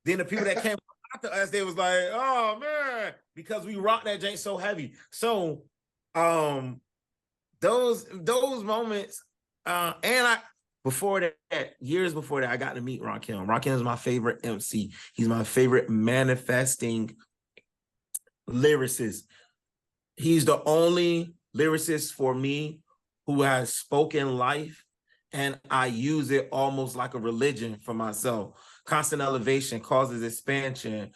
Then the people that came after us, they was like, oh man, because we rocked that jank so heavy. So those moments, years before that, I got to meet Rakim. Rakim is my favorite MC. He's my favorite manifesting lyricist. He's the only lyricist for me who has spoken life, and I use it almost like a religion for myself. Constant elevation causes expansion.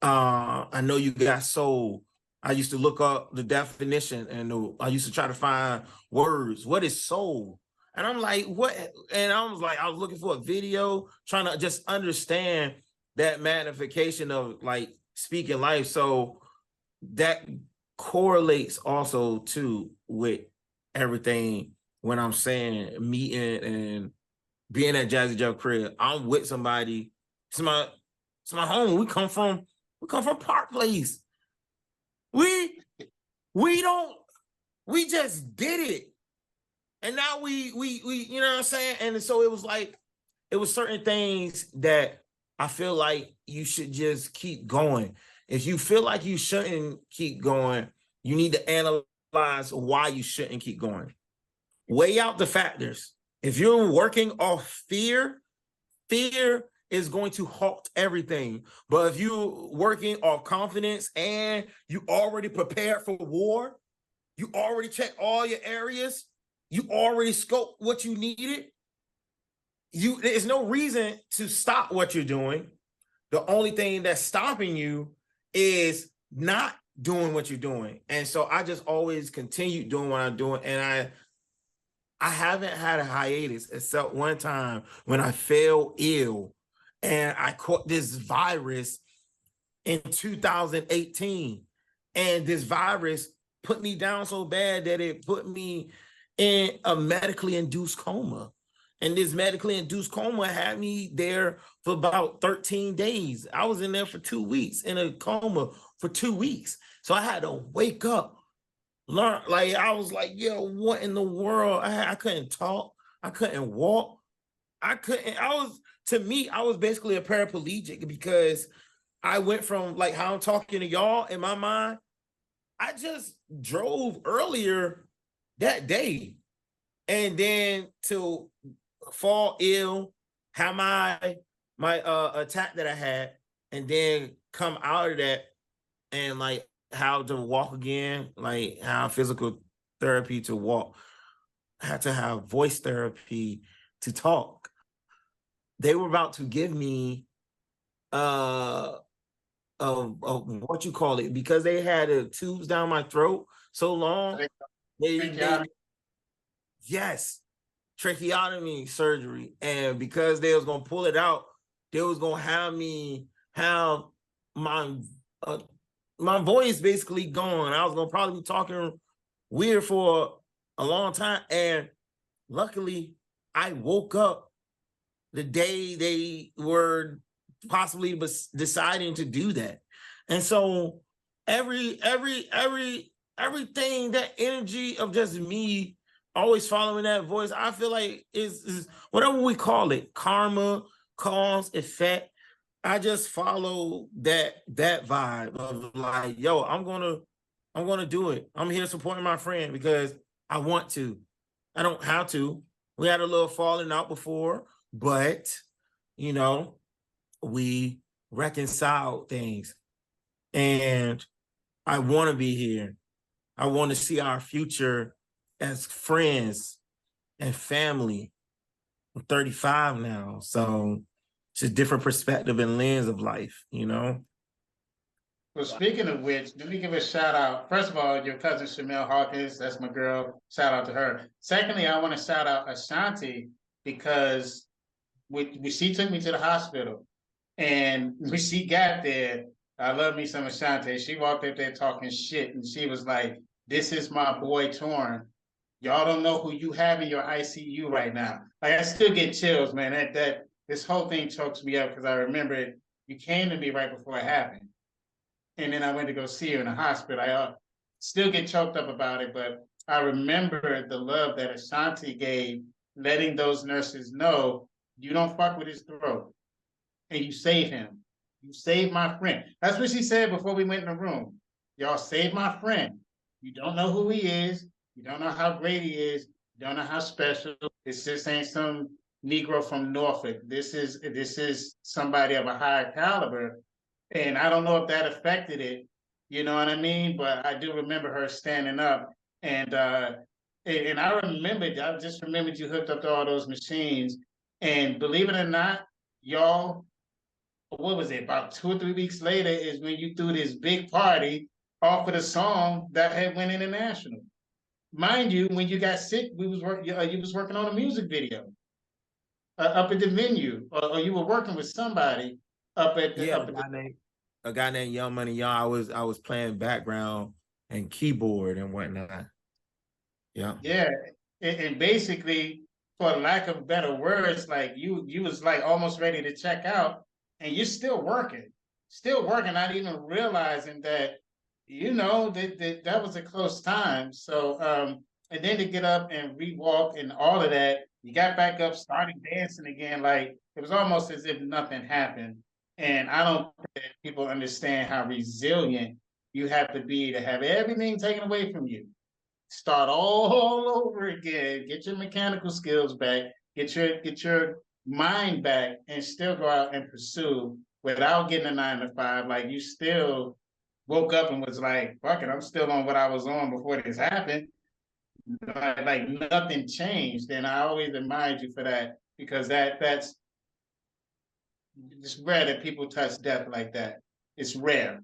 I know you got soul. I used to look up the definition and I used to try to find words. What is soul? And I'm like, what? And I was looking for a video, trying to just understand that magnification of like speaking life. So that correlates also too with everything when I'm saying meeting and being at Jazzy Jeff crib. I'm with somebody. It's my home. We come from Park Place. We just did it. And now we you know what I'm saying? And so it was like, it was certain things that I feel like you should just keep going. If you feel like you shouldn't keep going, you need to analyze why you shouldn't keep going. Weigh out the factors. If you're working off fear is going to halt everything. But if you're working off confidence and you already prepared for war, you already checked all your areas, you already scoped what you needed, there's no reason to stop what you're doing. The only thing that's stopping you is not doing what you're doing. And so I just always continue doing what I'm doing. And I haven't had a hiatus except one time when I fell ill and I caught this virus in 2018. And this virus put me down so bad that it put me in a medically induced coma. And this medically induced coma had me there for about 13 days. I was in there for 2 weeks, in a coma for 2 weeks. So I had to wake up, learn. Like, I was like, yo, what in the world? I couldn't talk. I couldn't walk. To me, I was basically a paraplegic because I went from like how I'm talking to y'all in my mind. I just drove earlier that day. And then to fall ill, have my attack that I had, and then come out of that and like how to walk again, like how physical therapy to walk, I had to have voice therapy to talk. They were about to give me what you call it, because they had tubes down my throat so long. Yes, tracheotomy surgery, and because they was gonna pull it out, they was gonna have me have my my voice basically gone. I was gonna probably be talking weird for a long time, and luckily I woke up the day they were possibly deciding to do that. And so everything, that energy of just me always following that voice, I feel like is whatever we call it, karma, cause, effect. I just follow that vibe of like, yo, I'm gonna do it. I'm here supporting my friend because I want to. I don't have to. We had a little falling out before, but you know, we reconciled things. And I want to be here. I want to see our future as friends and family. I'm 35 now, so it's a different perspective and lens of life, you know? Well, speaking of which, let me give a shout out. First of all, your cousin Shamel Hawkins, that's my girl. Shout out to her. Secondly, I want to shout out Ashanti because she took me to the hospital. And when she got there, I love me some Ashanti. She walked up there talking shit, and she was like, "This is my boy Torrin. Y'all don't know who you have in your ICU right now." Like, I still get chills, man. That this whole thing chokes me up because I remember it. You came to me right before it happened, and then I went to go see her in the hospital. I still get choked up about it, but I remember the love that Ashanti gave, letting those nurses know you don't fuck with his throat, and you save him. You save my friend. That's what she said before we went in the room. Y'all save my friend. You don't know who he is. You don't know how great he is. You don't know how special. This just ain't some Negro from Norfolk. This is somebody of a higher caliber. And I don't know if that affected it. You know what I mean? But I do remember her standing up. And I just remembered you hooked up to all those machines. And believe it or not, y'all, what was it, about 2 or 3 weeks later is when you threw this big party off of the song that had went international. Mind you, when you got sick, you was working on a music video up at the venue, or you were working with somebody up at the a guy named Young Money Young. I was playing background and keyboard and whatnot. Yeah. Yeah, and basically, for lack of better words, like you was like almost ready to check out, and you're still working, not even realizing that, that was a close time. So, and then to get up and re-walk and all of that, you got back up, started dancing again, like it was almost as if nothing happened. And I don't think that people understand how resilient you have to be to have everything taken away from you, start all over again, get your mechanical skills back, get your mind back, and still go out and pursue without getting a 9 to 5. Like you still woke up and was like, fuck it, I'm still on what I was on before this happened. Like nothing changed. And I always admired you for that, because that's it's rare that people touch death like that. It's rare.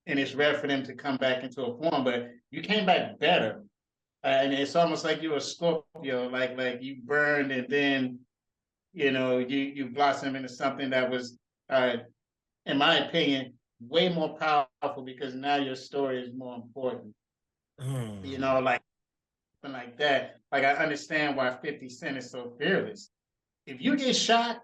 And it's rare for them to come back into a form, but you came back better. And it's almost like you're a Scorpio, like you burned and then you blossom into something that was, in my opinion, way more powerful, because now your story is more important. Like something like that. Like I understand why 50 Cent is so fearless. If you get shot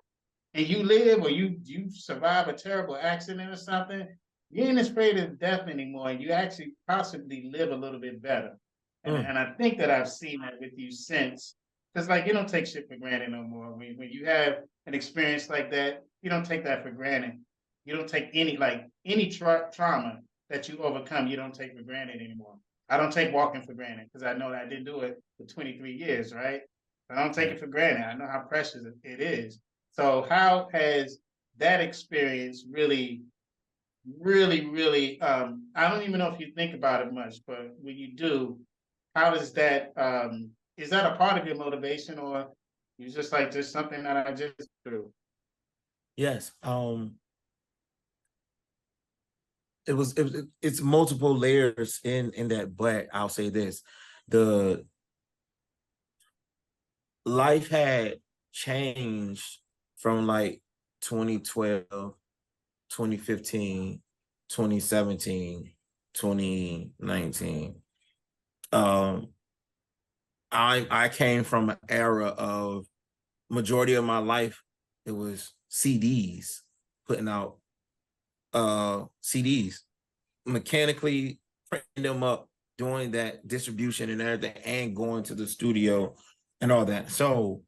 and you live, or you survive a terrible accident or something, you ain't afraid of death anymore, and you actually possibly live a little bit better. And I think that I've seen that with you since, because like you don't take shit for granted no more. When you have an experience like that, you don't take that for granted. You don't take any trauma that you overcome. You don't take for granted anymore. I don't take walking for granted, because I know that I didn't do it for 23 years, right? I don't take it for granted. I know how precious it is. So how has that experience really, really, really, I don't even know if you think about it much, but when you do, how does that, is that a part of your motivation, or you just like just something that I just do? Yes. It's multiple layers in that, but I'll say this: the life had changed from like 2012, 2015, 2017, 2019. I came from an era of, majority of my life, it was CDs, putting out CDs, mechanically printing them up, doing that distribution and everything, and going to the studio and all that. So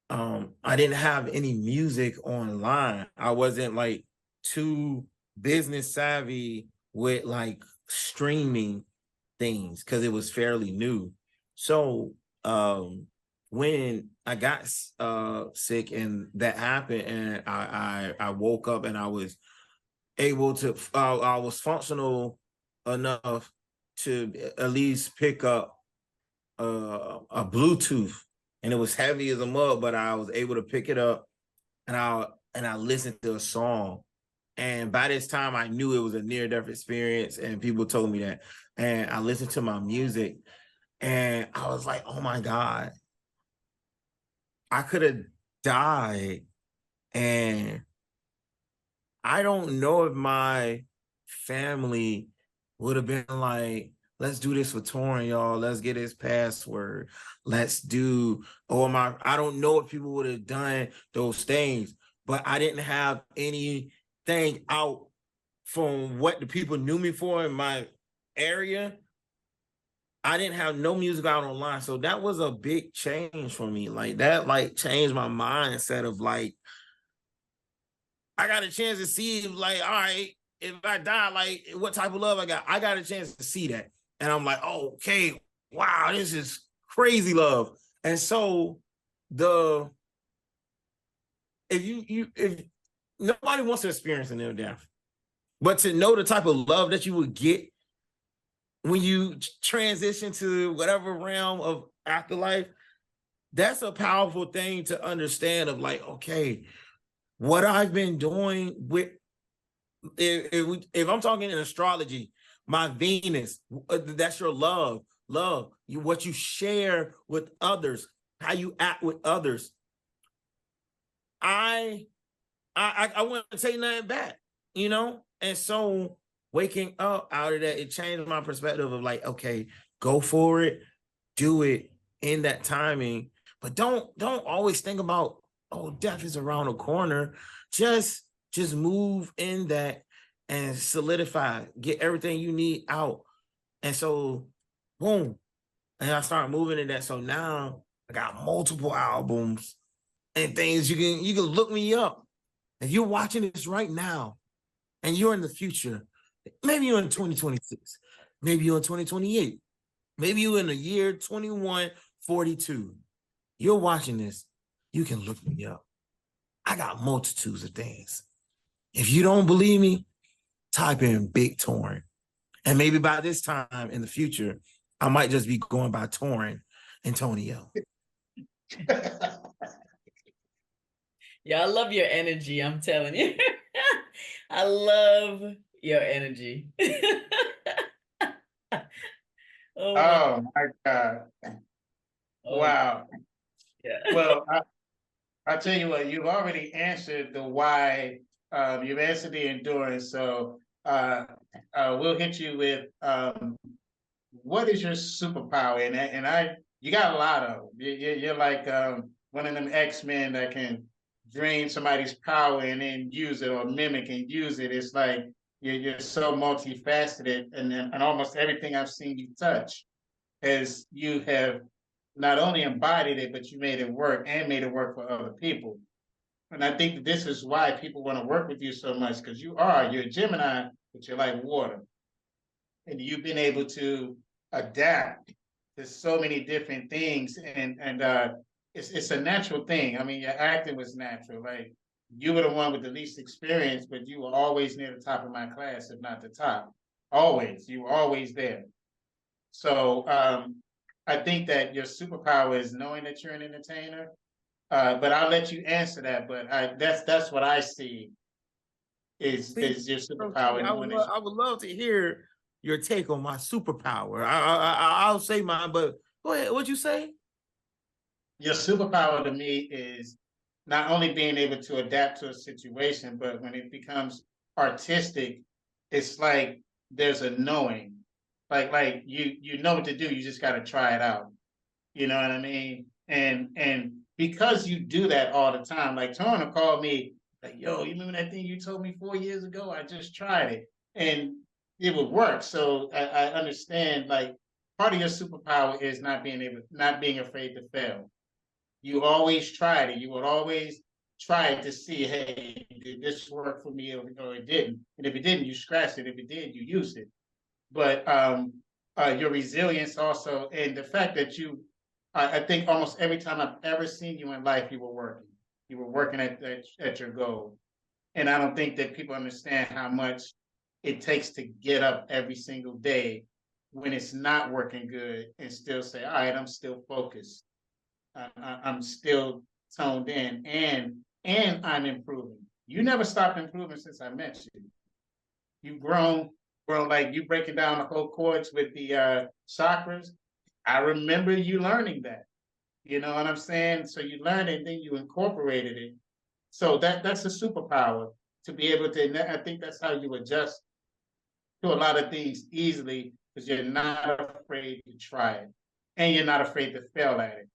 I didn't have any music online. I wasn't like too business savvy with like streaming things, because it was fairly new. So when I got sick and that happened, and I woke up and I was able to, I was functional enough to at least pick up a Bluetooth, and it was heavy as a mug, but I was able to pick it up, and I listened to a song. And by this time I knew it was a near-death experience, and people told me that. And I listened to my music, and I was like, oh my God, I could have died. And I don't know if my family would have been like, let's do this for Torrin, y'all. Let's get his password. Let's do, I don't know if people would have done those things, but I didn't have anything out from what the people knew me for in my area. I didn't have no music out online. So that was a big change for me. Like that, like changed my mindset of like, I got a chance to see, like, all right, if I die, like what type of love I got. I got a chance to see that. And I'm like, oh, okay, wow, this is crazy love. And so if nobody wants to experience a near death, but to know the type of love that you would get when you transition to whatever realm of afterlife, that's a powerful thing to understand, of like, okay, what I've been doing with, if I'm talking in astrology, my Venus, that's your love, what you share with others, how you act with others. I wouldn't say nothing bad, And so waking up out of that, it changed my perspective of like, okay, go for it, do it in that timing, but don't always think about, oh, death is around the corner. Just move in that and solidify, get everything you need out. And so, boom. And I started moving in that. So now I got multiple albums and things. You can look me up. If you're watching this right now and you're in the future, maybe you're in 2026, maybe you're in 2028, maybe you're in the year 2142. You're watching this, you can look me up. I got multitudes of things. If you don't believe me, type in Big Torrin. And maybe by this time in the future, I might just be going by Torrin Antonio. Yeah, I love your energy. I'm telling you. I love your energy. Oh my God. Oh, Wow. yeah. Well, I'll tell you what, you've already answered the why, you've answered the endurance. So we'll hit you with what is your superpower? You got a lot of them. You're like one of them X-Men that can drain somebody's power and then use it, or mimic and use it. It's like you're so multifaceted, and almost everything I've seen you touch as you have not only embodied it, but you made it work and made it work for other people. And I think that this is why people want to work with you so much, because you're a Gemini, but you're like water. And you've been able to adapt to so many different things. And it's a natural thing. I mean, your acting was natural. Like, you were the one with the least experience, but you were always near the top of my class, if not the top. Always. You were always there. So I think that your superpower is knowing that you're an entertainer. But I'll let you answer that. But that's what I see is your superpower. I would love to hear your take on my superpower. I'll say mine, but go ahead. What'd you say? Your superpower to me is not only being able to adapt to a situation, but when it becomes artistic, it's like there's a knowing. Like you know what to do, you just gotta try it out. You know what I mean? And because you do that all the time, like Turner called me, like, yo, you remember that thing you told me 4 years ago? I just tried it. And it would work. So I understand, like, part of your superpower is not being afraid to fail. You always tried it. You would always try to see, hey, did this work for me, or it didn't? And if it didn't, you scratched it. If it did, you used it. But your resilience also, and the fact that I think almost every time I've ever seen you in life, you were working. You were working at your goal. And I don't think that people understand how much it takes to get up every single day when it's not working good and still say, all right, I'm still focused. I'm still toned in, and I'm improving. You never stopped improving since I met you. You've grown, like you breaking down the whole chords with the chakras. I remember you learning that. You know what I'm saying? So you learned it, and then you incorporated it. So that's a superpower, to be able to. I think that's how you adjust to a lot of things easily, because you're not afraid to try it, and you're not afraid to fail at it.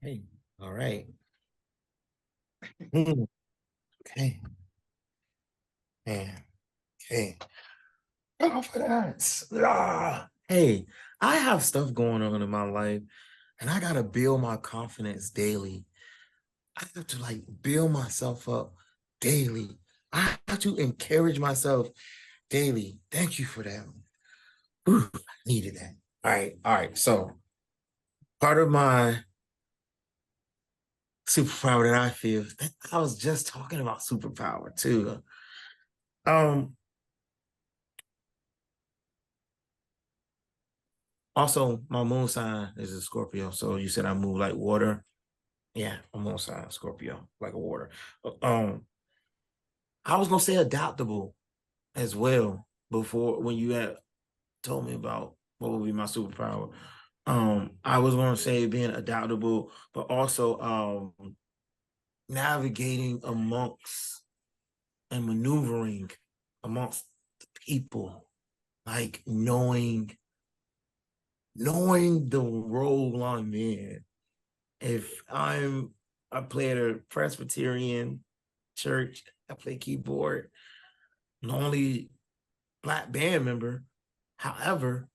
Hey, all right. Okay. Man. Okay. Oh, for that. Hey, I have stuff going on in my life, and I gotta build my confidence daily. I have to like build myself up daily. I have to encourage myself daily. Thank you for that. Ooh, I needed that. All right. So part of my superpower that I feel, I was just talking about superpower too. Also, my moon sign is a Scorpio. So you said I move like water. Yeah, my moon sign Scorpio, like a water. I was gonna say adaptable as well before when you had told me about what would be my superpower. I was going to say being adaptable, but also navigating amongst and maneuvering amongst the people, like knowing the role I'm in. If I play at a Presbyterian church, I play keyboard, I'm the only Black band member. However,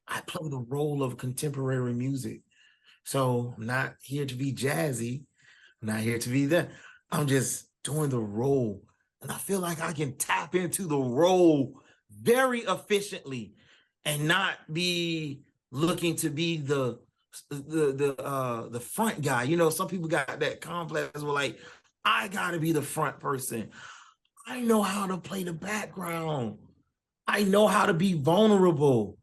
I play the role of contemporary music. So I'm not here to be jazzy. I'm not here to be that. I'm just doing the role. And I feel like I can tap into the role very efficiently and not be looking to be the front guy. You know, some people got that complex where like, I gotta be the front person. I know how to play the background. I know how to be vulnerable.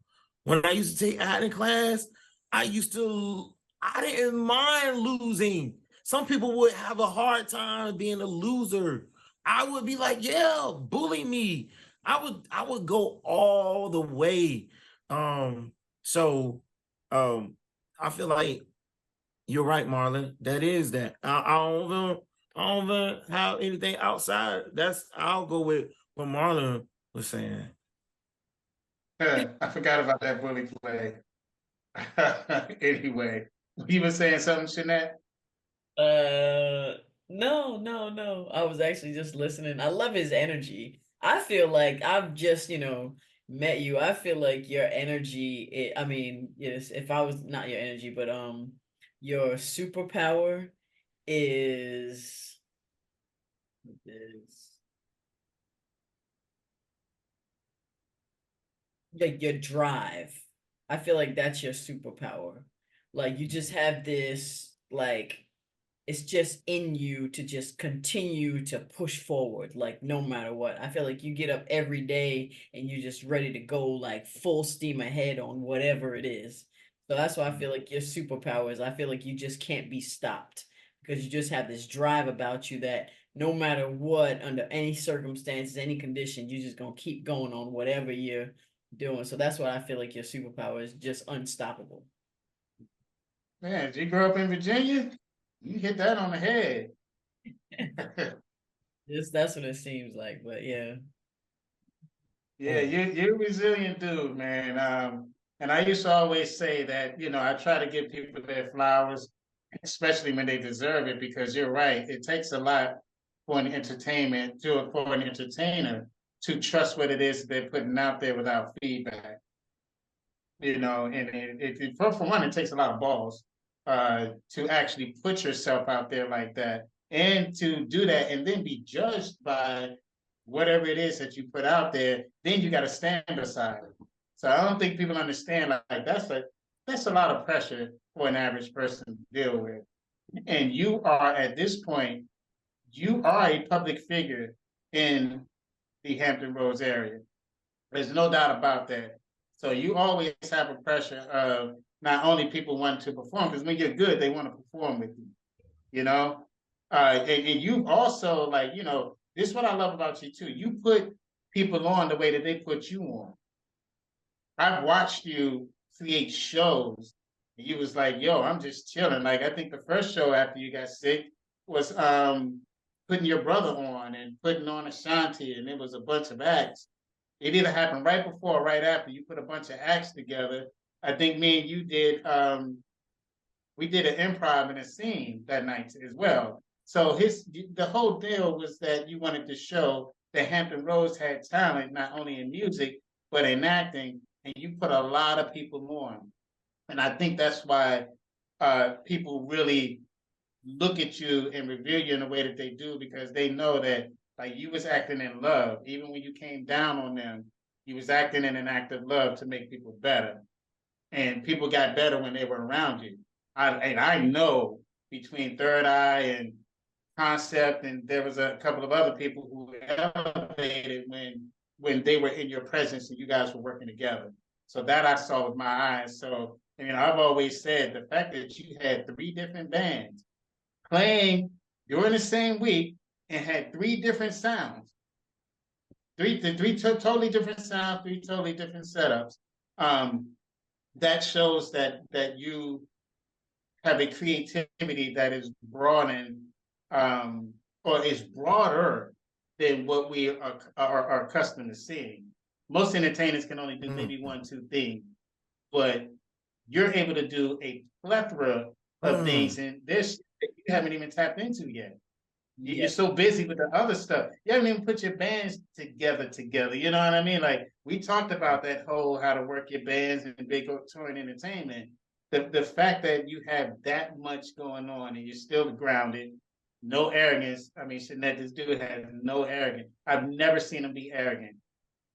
When I used to take acting class, I didn't mind losing. Some people would have a hard time being a loser. I would be like, yeah, bully me. I would go all the way. So I feel like you're right, Marlon. That is that. I don't even have anything outside. I'll go with what Marlon was saying. I forgot about that bully play. Anyway, you were saying something, Shanette? No. I was actually just listening. I love his energy. I feel like I've just, met you. I feel like your energy, I mean, yes, if I was not your energy, but your superpower is is like your drive. I feel like that's your superpower. Like you just have this like it's just in you to just continue to push forward, like no matter what. I feel like you get up every day and you're just ready to go like full steam ahead on whatever it is. So that's why I feel like your superpowers, I feel like you just can't be stopped because you just have this drive about you that no matter what, under any circumstances, any condition, you're just gonna keep going on whatever you're doing. So that's why I feel like your superpower is just unstoppable. Man, did you grow up in Virginia? You hit that on the head. Just that's what it seems like, but yeah. Yeah, you're a resilient dude, man. And I used to always say that, I try to give people their flowers, especially when they deserve it, because you're right. It takes a lot for for an entertainer to trust what it is that they're putting out there without feedback. And for one, it takes a lot of balls to actually put yourself out there like that, and to do that and then be judged by whatever it is that you put out there. Then you got to stand beside it. So I don't think people understand like that's a lot of pressure for an average person to deal with. And you are at this point, you are a public figure in the Hampton Roads area. There's no doubt about that. So you always have a pressure of not only people wanting to perform, because when you're good, they want to perform with you, you know? And you also, like, this is what I love about you too. You put people on the way that they put you on. I've watched you create shows. And you was like, yo, I'm just chilling. Like, I think the first show after you got sick was putting your brother on and putting on Ashanti, and it was a bunch of acts. It either happened right before or right after. You put a bunch of acts together. I think me and you did, we did an improv in a scene that night as well. So the whole deal was that you wanted to show that Hampton Roads had talent, not only in music, but in acting, and you put a lot of people on. And I think that's why people really look at you and revere you in the way that they do, because they know that like you was acting in love. Even when you came down on them, you was acting in an act of love to make people better. And people got better when they were around you. I know between Third Eye and Concept, and there was a couple of other people who elevated when they were in your presence and you guys were working together. So that I saw with my eyes. So I've always said the fact that you had 3 different bands playing during the same week and had 3 different sounds, totally different sounds, 3 totally different setups. that shows that you have a creativity that is broadened, or is broader than what we are accustomed to seeing. Most entertainers can only do maybe one, two things, but you're able to do a plethora of things, and this that you haven't even tapped into yet. You're so busy with the other stuff. You haven't even put your bands together. You know what I mean? Like we talked about that whole how to work your bands and Big Torrin Entertainment. The fact that you have that much going on and you're still grounded, no arrogance. I mean, Shanette, this dude has no arrogance. I've never seen him be arrogant.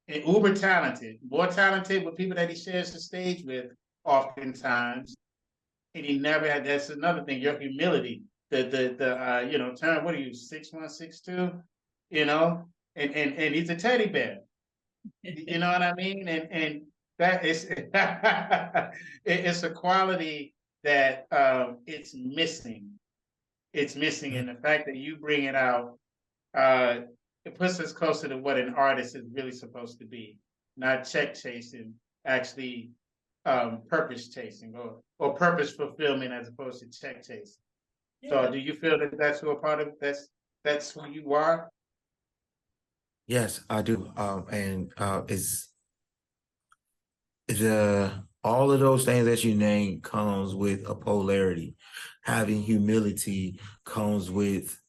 And uber talented, more talented with people that he shares the stage with, oftentimes. And he never had. That's another thing. Your humility. The term. What are you? 6'1", 6'2", you know, and he's a teddy bear. You know what I mean? And that is it's a quality that it's missing. It's missing, and the fact that you bring it out, it puts us closer to what an artist is really supposed to be, not check chasing, actually purpose chasing or purpose fulfillment as opposed to check chasing. Yeah. So do you feel that that's who a part of that's who you are? Yes, I do. And it's all of those things that you name comes with a polarity. Having humility comes with,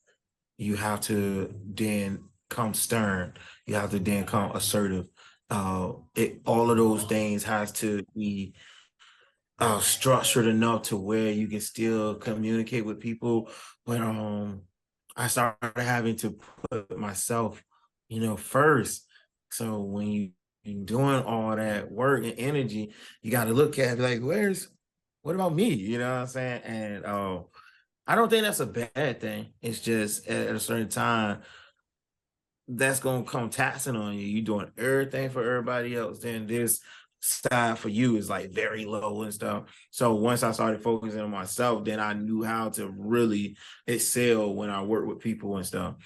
you have to then come stern. You have to then come assertive. All of those things has to be structured enough to where you can still communicate with people. But I started having to put myself, first. So when you're doing all that work and energy, you got to look at like, what about me? You know what I'm saying? And I don't think that's a bad thing. It's just at a certain time, that's gonna come taxing on you. You're doing everything for everybody else. Then this side for you is like very low and stuff. So once I started focusing on myself, then I knew how to really excel when I work with people and stuff.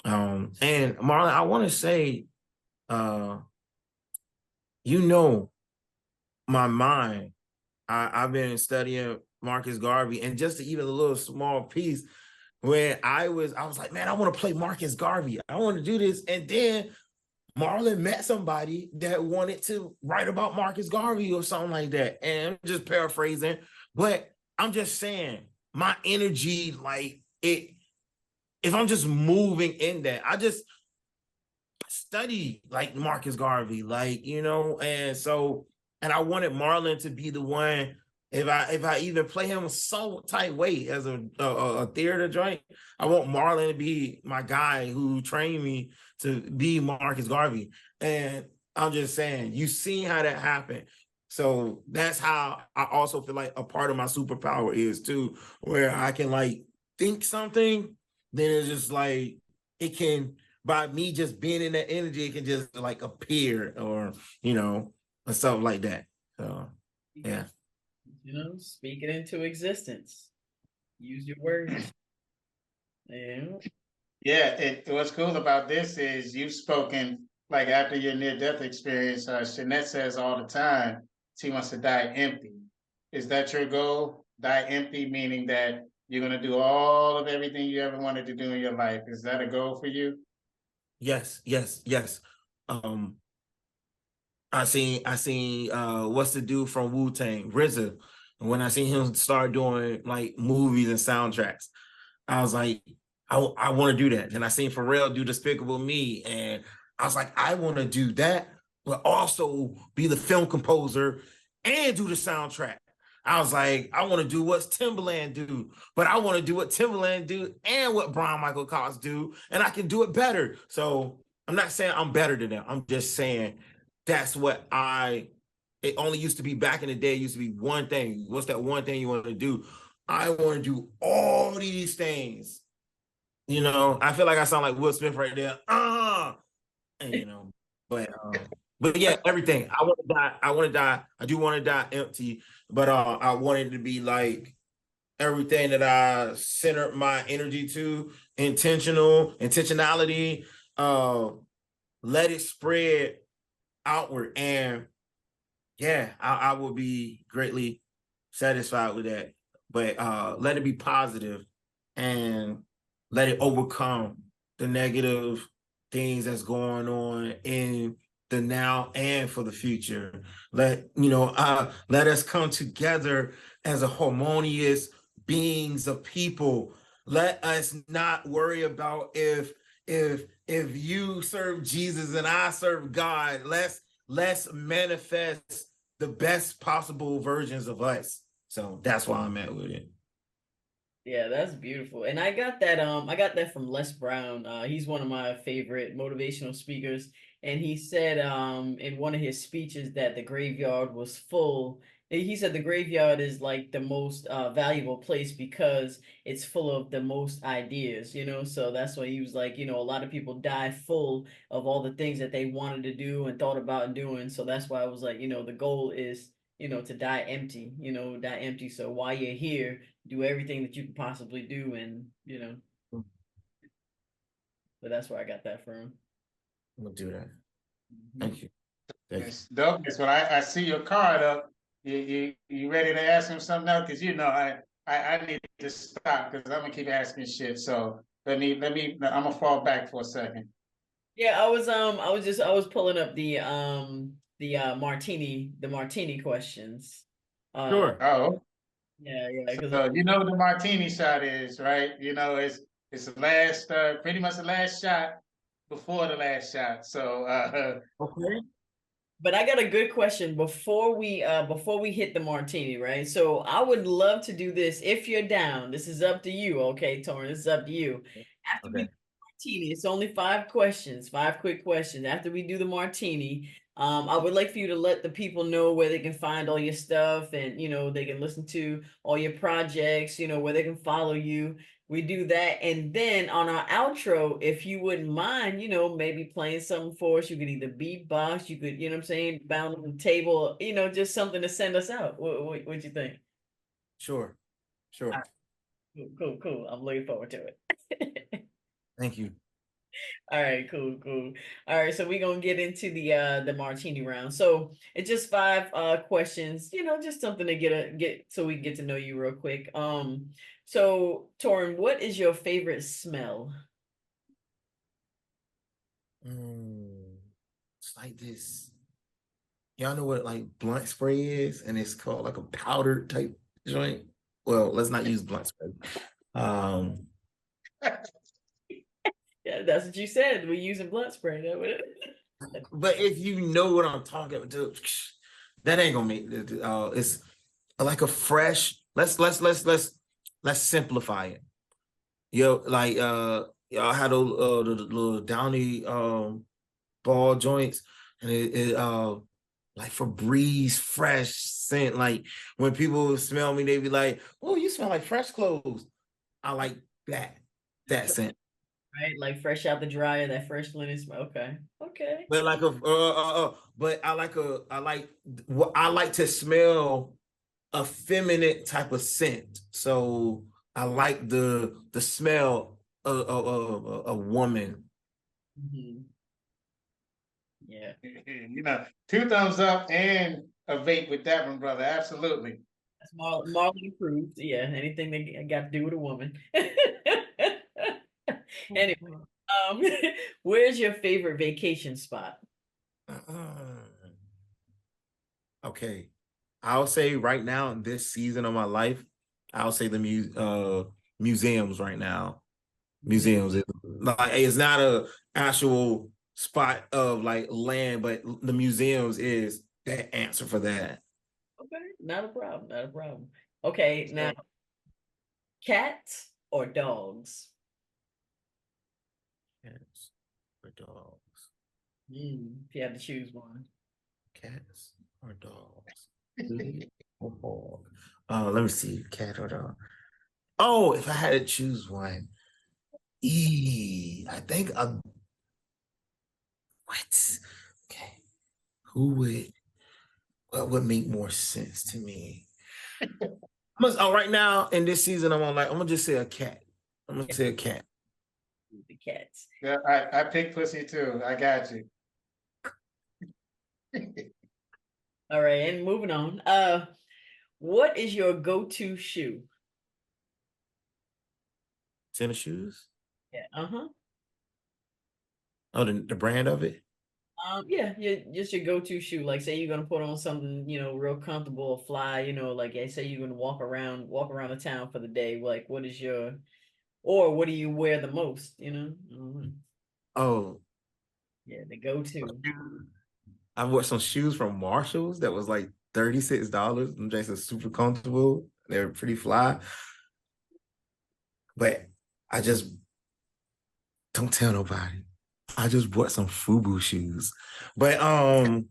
And Marlon, I want to say, my mind. I've been studying Marcus Garvey, and just to even a little small piece. When I was like, man, I want to play Marcus Garvey. I want to do this. And then Marlon met somebody that wanted to write about Marcus Garvey or something like that. And I'm just paraphrasing, but I'm just saying my energy, like if I'm just moving in that, I just study like Marcus Garvey, and I wanted Marlon to be the one. If I even play him some type way as a theater joint, I want Marlon to be my guy who trained me to be Marcus Garvey. And I'm just saying, you seen how that happened. So that's how I also feel like a part of my superpower is too, where I can like think something, then it's just like it can, by me just being in that energy, it can just like appear or something like that. So yeah. Speak it into existence. Use your words. Yeah, what's cool about this is you've spoken, like after your near-death experience, Shanette says all the time, she wants to die empty. Is that your goal? Die empty, meaning that you're going to do all of everything you ever wanted to do in your life. Is that a goal for you? Yes. I seen what's the dude from Wu-Tang, RZA. And when I seen him start doing like movies and soundtracks, I was like, I want to do that. And I seen Pharrell do Despicable Me, and I was like, I want to do that, but also be the film composer and do the soundtrack. I was like, I want to do what Timbaland do, but I want to do what Timbaland do and what Brian Michael Cox do, and I can do it better. So I'm not saying I'm better than them. I'm just saying that's what it only used to be back in the day. It used to be one thing. What's that one thing you want to do? I want to do all these things. I feel like I sound like Will Smith right there. And, but yeah, everything. I want to die. I do want to die empty, but I wanted to be like everything that I centered my energy to, intentionality, let it spread outward. And yeah, I will be greatly satisfied with that. But let it be positive and let it overcome the negative things that's going on in the now and for the future. Let us come together as a harmonious beings of people. Let us not worry about if you serve Jesus and I serve God. Let's manifest the best possible versions of us. So that's why I'm at with it. Yeah, that's beautiful. And I got that from Les Brown. He's one of my favorite motivational speakers. And he said in one of his speeches that the graveyard was full. He said the graveyard is like the most valuable place because it's full of the most ideas, you know. So that's why he was like, you know, a lot of people die full of all the things that they wanted to do and thought about doing. So that's why I was like, you know, the goal is, you know, to die empty, you know, die empty. So while you're here, do everything that you can possibly do, and you know, but that's where I got that from. I'm gonna do that. Mhm. Thank you. Thank you. It's dope. It's when I see your card up. You ready to ask him something else? Because you know I need to stop because I'm gonna keep asking shit. So let me. I'm gonna fall back for a second. Yeah, I was pulling up the martini questions. Uh Sure. Oh, yeah, because so you know what the martini shot is, right? You know it's the last, pretty much the last shot before the last shot. So Okay. but I got a good question before we hit the martini, right? So I would love to do this if you're down. This is up to you, okay, Torrin? This is up to you. After we Okay. do the martini, it's only 5 questions, 5 quick questions. After we do the martini, I would like for you to let the people know where they can find all your stuff, and you know they can listen to all your projects, you know, where they can follow you. We do that, and then on our outro, if you wouldn't mind, you know, maybe playing something for us. You could either beatbox, you could, you know what I'm saying, bound on the table, you know, just something to send us out. What you think? Sure. All Sure. right, cool. I'm looking forward to it. Thank you. All right, cool. All right, so we're gonna get into the martini round. So it's just 5 questions, you know, just something to get so we can get to know you real quick. So Torrin, what is your favorite smell? Mm, it's like this. Y'all know what like blunt spray is, and it's called like a powder type joint. Well, let's not use blunt spray. Um, Yeah, that's what you said. We're using blunt spray. but if you know what I'm talking about, that ain't gonna make it. It's like a fresh. Let's simplify it. Yo, like y'all had the little downy ball joints, and it like Febreze fresh scent. Like when people smell me, they be like, "Oh, you smell like fresh clothes." I like that scent. Right? Like fresh out the dryer, that fresh linen smell. Okay. Okay. But like but I like to smell a feminine type of scent. So I like the smell of a woman. Mhm. Yeah. you know, 2 thumbs up and a vape with that one, brother. Absolutely. That's Marley approved. Yeah. Anything that got to do with a woman. Anyway, um, where's your favorite vacation spot? Okay. I'll say right now in this season of my life, I'll say the museums right now. Museums. Like it's not a actual spot of like land, but the museums is that answer for that. Okay, not a problem. Not a problem. Okay, now So, cats or dogs? Cats or dogs? If you had to choose one. Cats or dogs? Baby or dog? Let me see. Cat or dog? Oh, if I had to choose one, I think what? Okay, who would what would make more sense to me? Right now in this season, I'm gonna just say a cat. I'm gonna say a cat. The cats. yeah, I picked pussy too. I got you. All right, and moving on. What is your go-to shoe? Tennis shoes. Yeah. Uh-huh. Oh, the brand of it. Yeah, just your go-to shoe. Like, say you're gonna put on something, real comfortable or fly. Like, say you're gonna walk around the town for the day. Like, what is your, or what do you wear the most? Oh, Yeah, the go-to. I bought some shoes from Marshalls that was like $36. Them things are super comfortable. They're pretty fly. But I just don't tell nobody. I just bought some FUBU shoes. But Okay,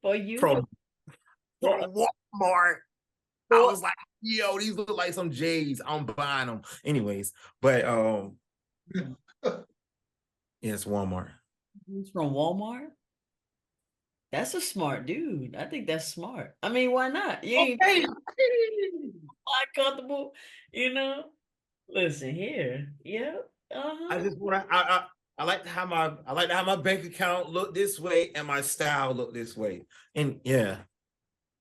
for you, from yeah, Walmart, I for was like, yo, these look like some J's. I'm buying them. Anyways, but yes, Walmart. from Walmart. That's a smart dude. I think that's smart. I mean, why not? You ain't Okay. quite comfortable, you know. Listen here. Yeah. I Uh-huh. just want to. I like to have my bank account look this way and my style look this way. And yeah.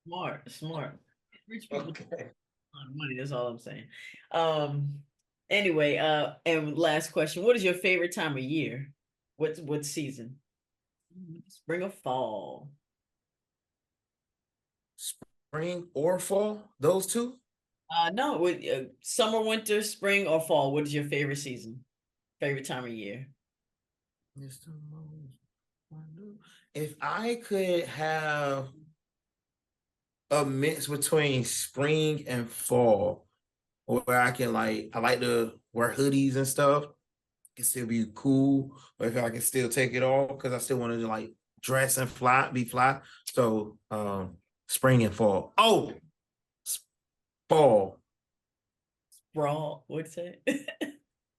Smart, smart. Rich people Okay. a lot of money. That's all I'm saying. Um. Anyway. And last question: what is your favorite time of year? What season? Spring or fall? Spring or fall, those two. No. Summer, winter, spring, or fall? What is your favorite season? Favorite time of year? Mr. Most Wonderful. If I could have a mix between spring and fall, where I like to wear hoodies and stuff, it can still be cool, but if I can still take it off because I still want to like dress and be fly. So spring and fall. Oh, fall. Sprawl. What's it?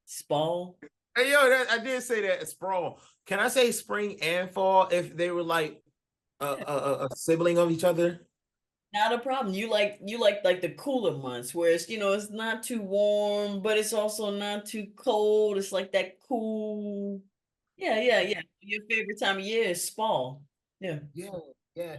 Spall. Hey, yo, I did say that sprawl. Can I say spring and fall if they were like a sibling of each other? Not a problem. You like the cooler months where it's not too warm, but it's also not too cold. It's like that cool. Yeah, yeah, yeah. Your favorite time of year is fall. Yeah. Yeah, yeah,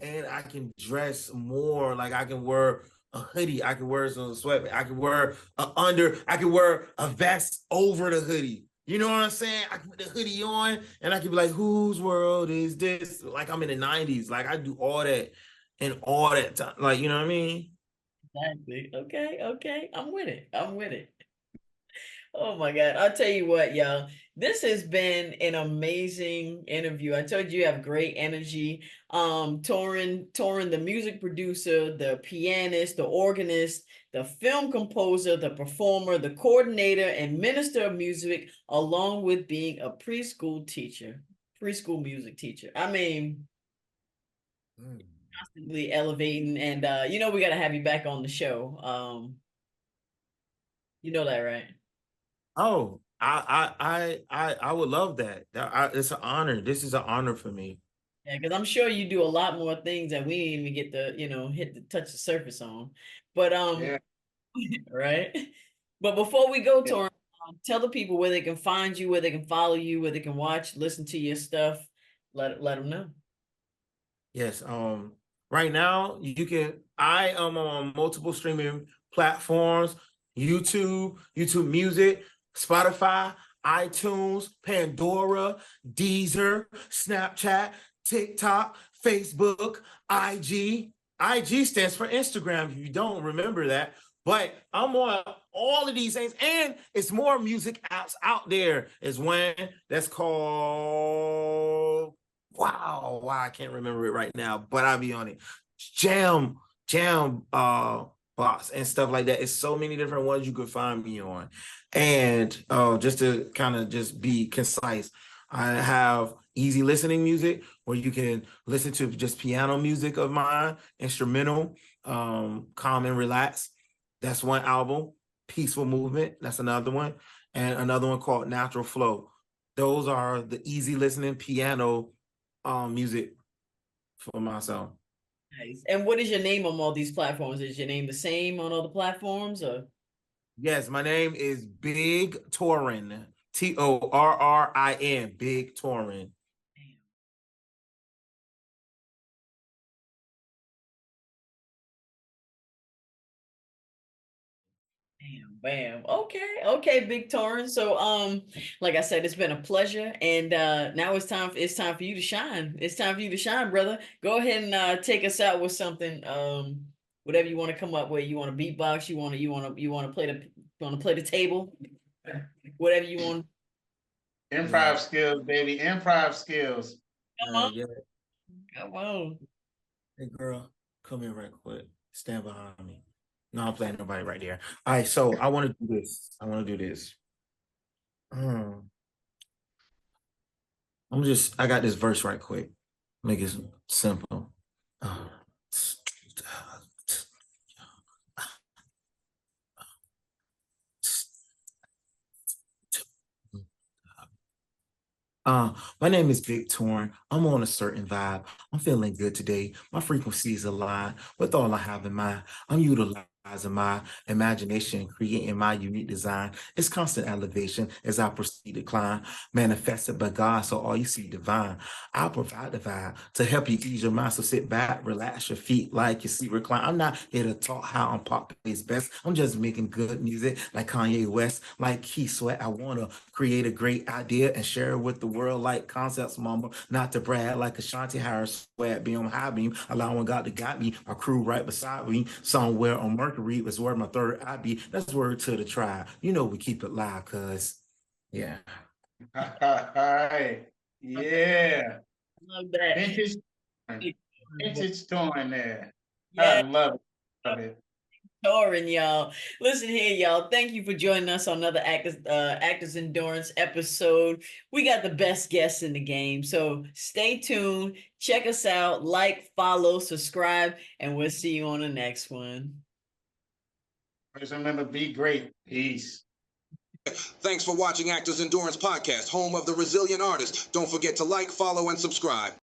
and I can dress more. Like I can wear a hoodie, I can wear some sweat, I can wear I can wear a vest over the hoodie. You know what I'm saying? I can put the hoodie on and I can be like, whose world is this? Like I'm in the 90s. Like I do all that and all that time. Like, you know what I mean? Exactly. Okay, okay. I'm with it. I'm with it. Oh my God. I'll tell you what, y'all. This has been an amazing interview. I told you have great energy. Torrin, the music producer, the pianist, the organist, the film composer, the performer, the coordinator, and minister of music, along with being a preschool music teacher. I mean, Mm. constantly elevating, and we gotta have you back on the show. You know that, right? Oh, I would love that. It's an honor. This is an honor for me. Yeah, because I'm sure you do a lot more things that we didn't even get to, touch the surface on. But Yeah. right. But before we go, Yeah. Torrin, tell the people where they can find you, where they can follow you, where they can watch, listen to your stuff. Let them know. Yes. Right now I am on multiple streaming platforms, YouTube Music, Spotify, iTunes, Pandora, Deezer, Snapchat, TikTok, Facebook, IG. IG stands for Instagram, if you don't remember that. But I'm on all of these things, and it's more music apps out there. There's one that's called wow, I can't remember it right now, but I'll be on it. Jam, jam, box and stuff like that. It's so many different ones you could find me on. And just to kind of just be concise, I have easy listening music where you can listen to just piano music of mine, instrumental, calm and relax. That's one album. Peaceful Movement, that's another one. And another one called Natural Flow. Those are the easy listening piano music for myself. Nice. And what is your name on all these platforms? Is your name the same on all the platforms, or? Yes, my name is Big Torrin. Torrin. Big Torrin. Bam. Okay, Big Torrin. So like I said, it's been a pleasure. And now it's time for you to shine. It's time for you to shine, brother. Go ahead and take us out with something. Whatever you want to come up with. You want to beatbox, you want to play the table, whatever you want. Improv skills, baby. Improv skills. Come on. Yeah. Come on. Hey girl, come here right quick. Stand behind me. No, I'm playing nobody right there. All right, so I want to do this. I got this verse right quick. Make it simple. My name is Big Torrin. I'm on a certain vibe. I'm feeling good today. My frequency is aligned with all I have in mind. I'm utilizing my imagination, creating my unique design. It's constant elevation as I proceed to climb, manifested by God, so all you see divine. I'll provide the vibe to help you ease your mind. So sit back, relax your feet like you see recline. I'm not here to talk how I'm pop is best. I'm just making good music like Kanye West, like Keith Sweat. I want to create a great idea and share it with the world like concepts, mama. Not to brag like Ashanti Harris sweat, be on high beam, allowing God to guide me. My crew right beside me, somewhere on Mercury is where my third eye be. That's word to the tribe. You know we keep it live, cuz. Yeah. All right. Yeah. Love that. Vintage torn there. Yeah. I love it. Love it. Torrin, y'all. Listen here, y'all. Thank you for joining us on another Actors Endurance episode. We got the best guests in the game. So stay tuned. Check us out. Like, follow, subscribe, and we'll see you on the next one. Just remember, be great. Peace. Thanks for watching Actors Endurance Podcast, home of the resilient artist. Don't forget to like, follow, and subscribe.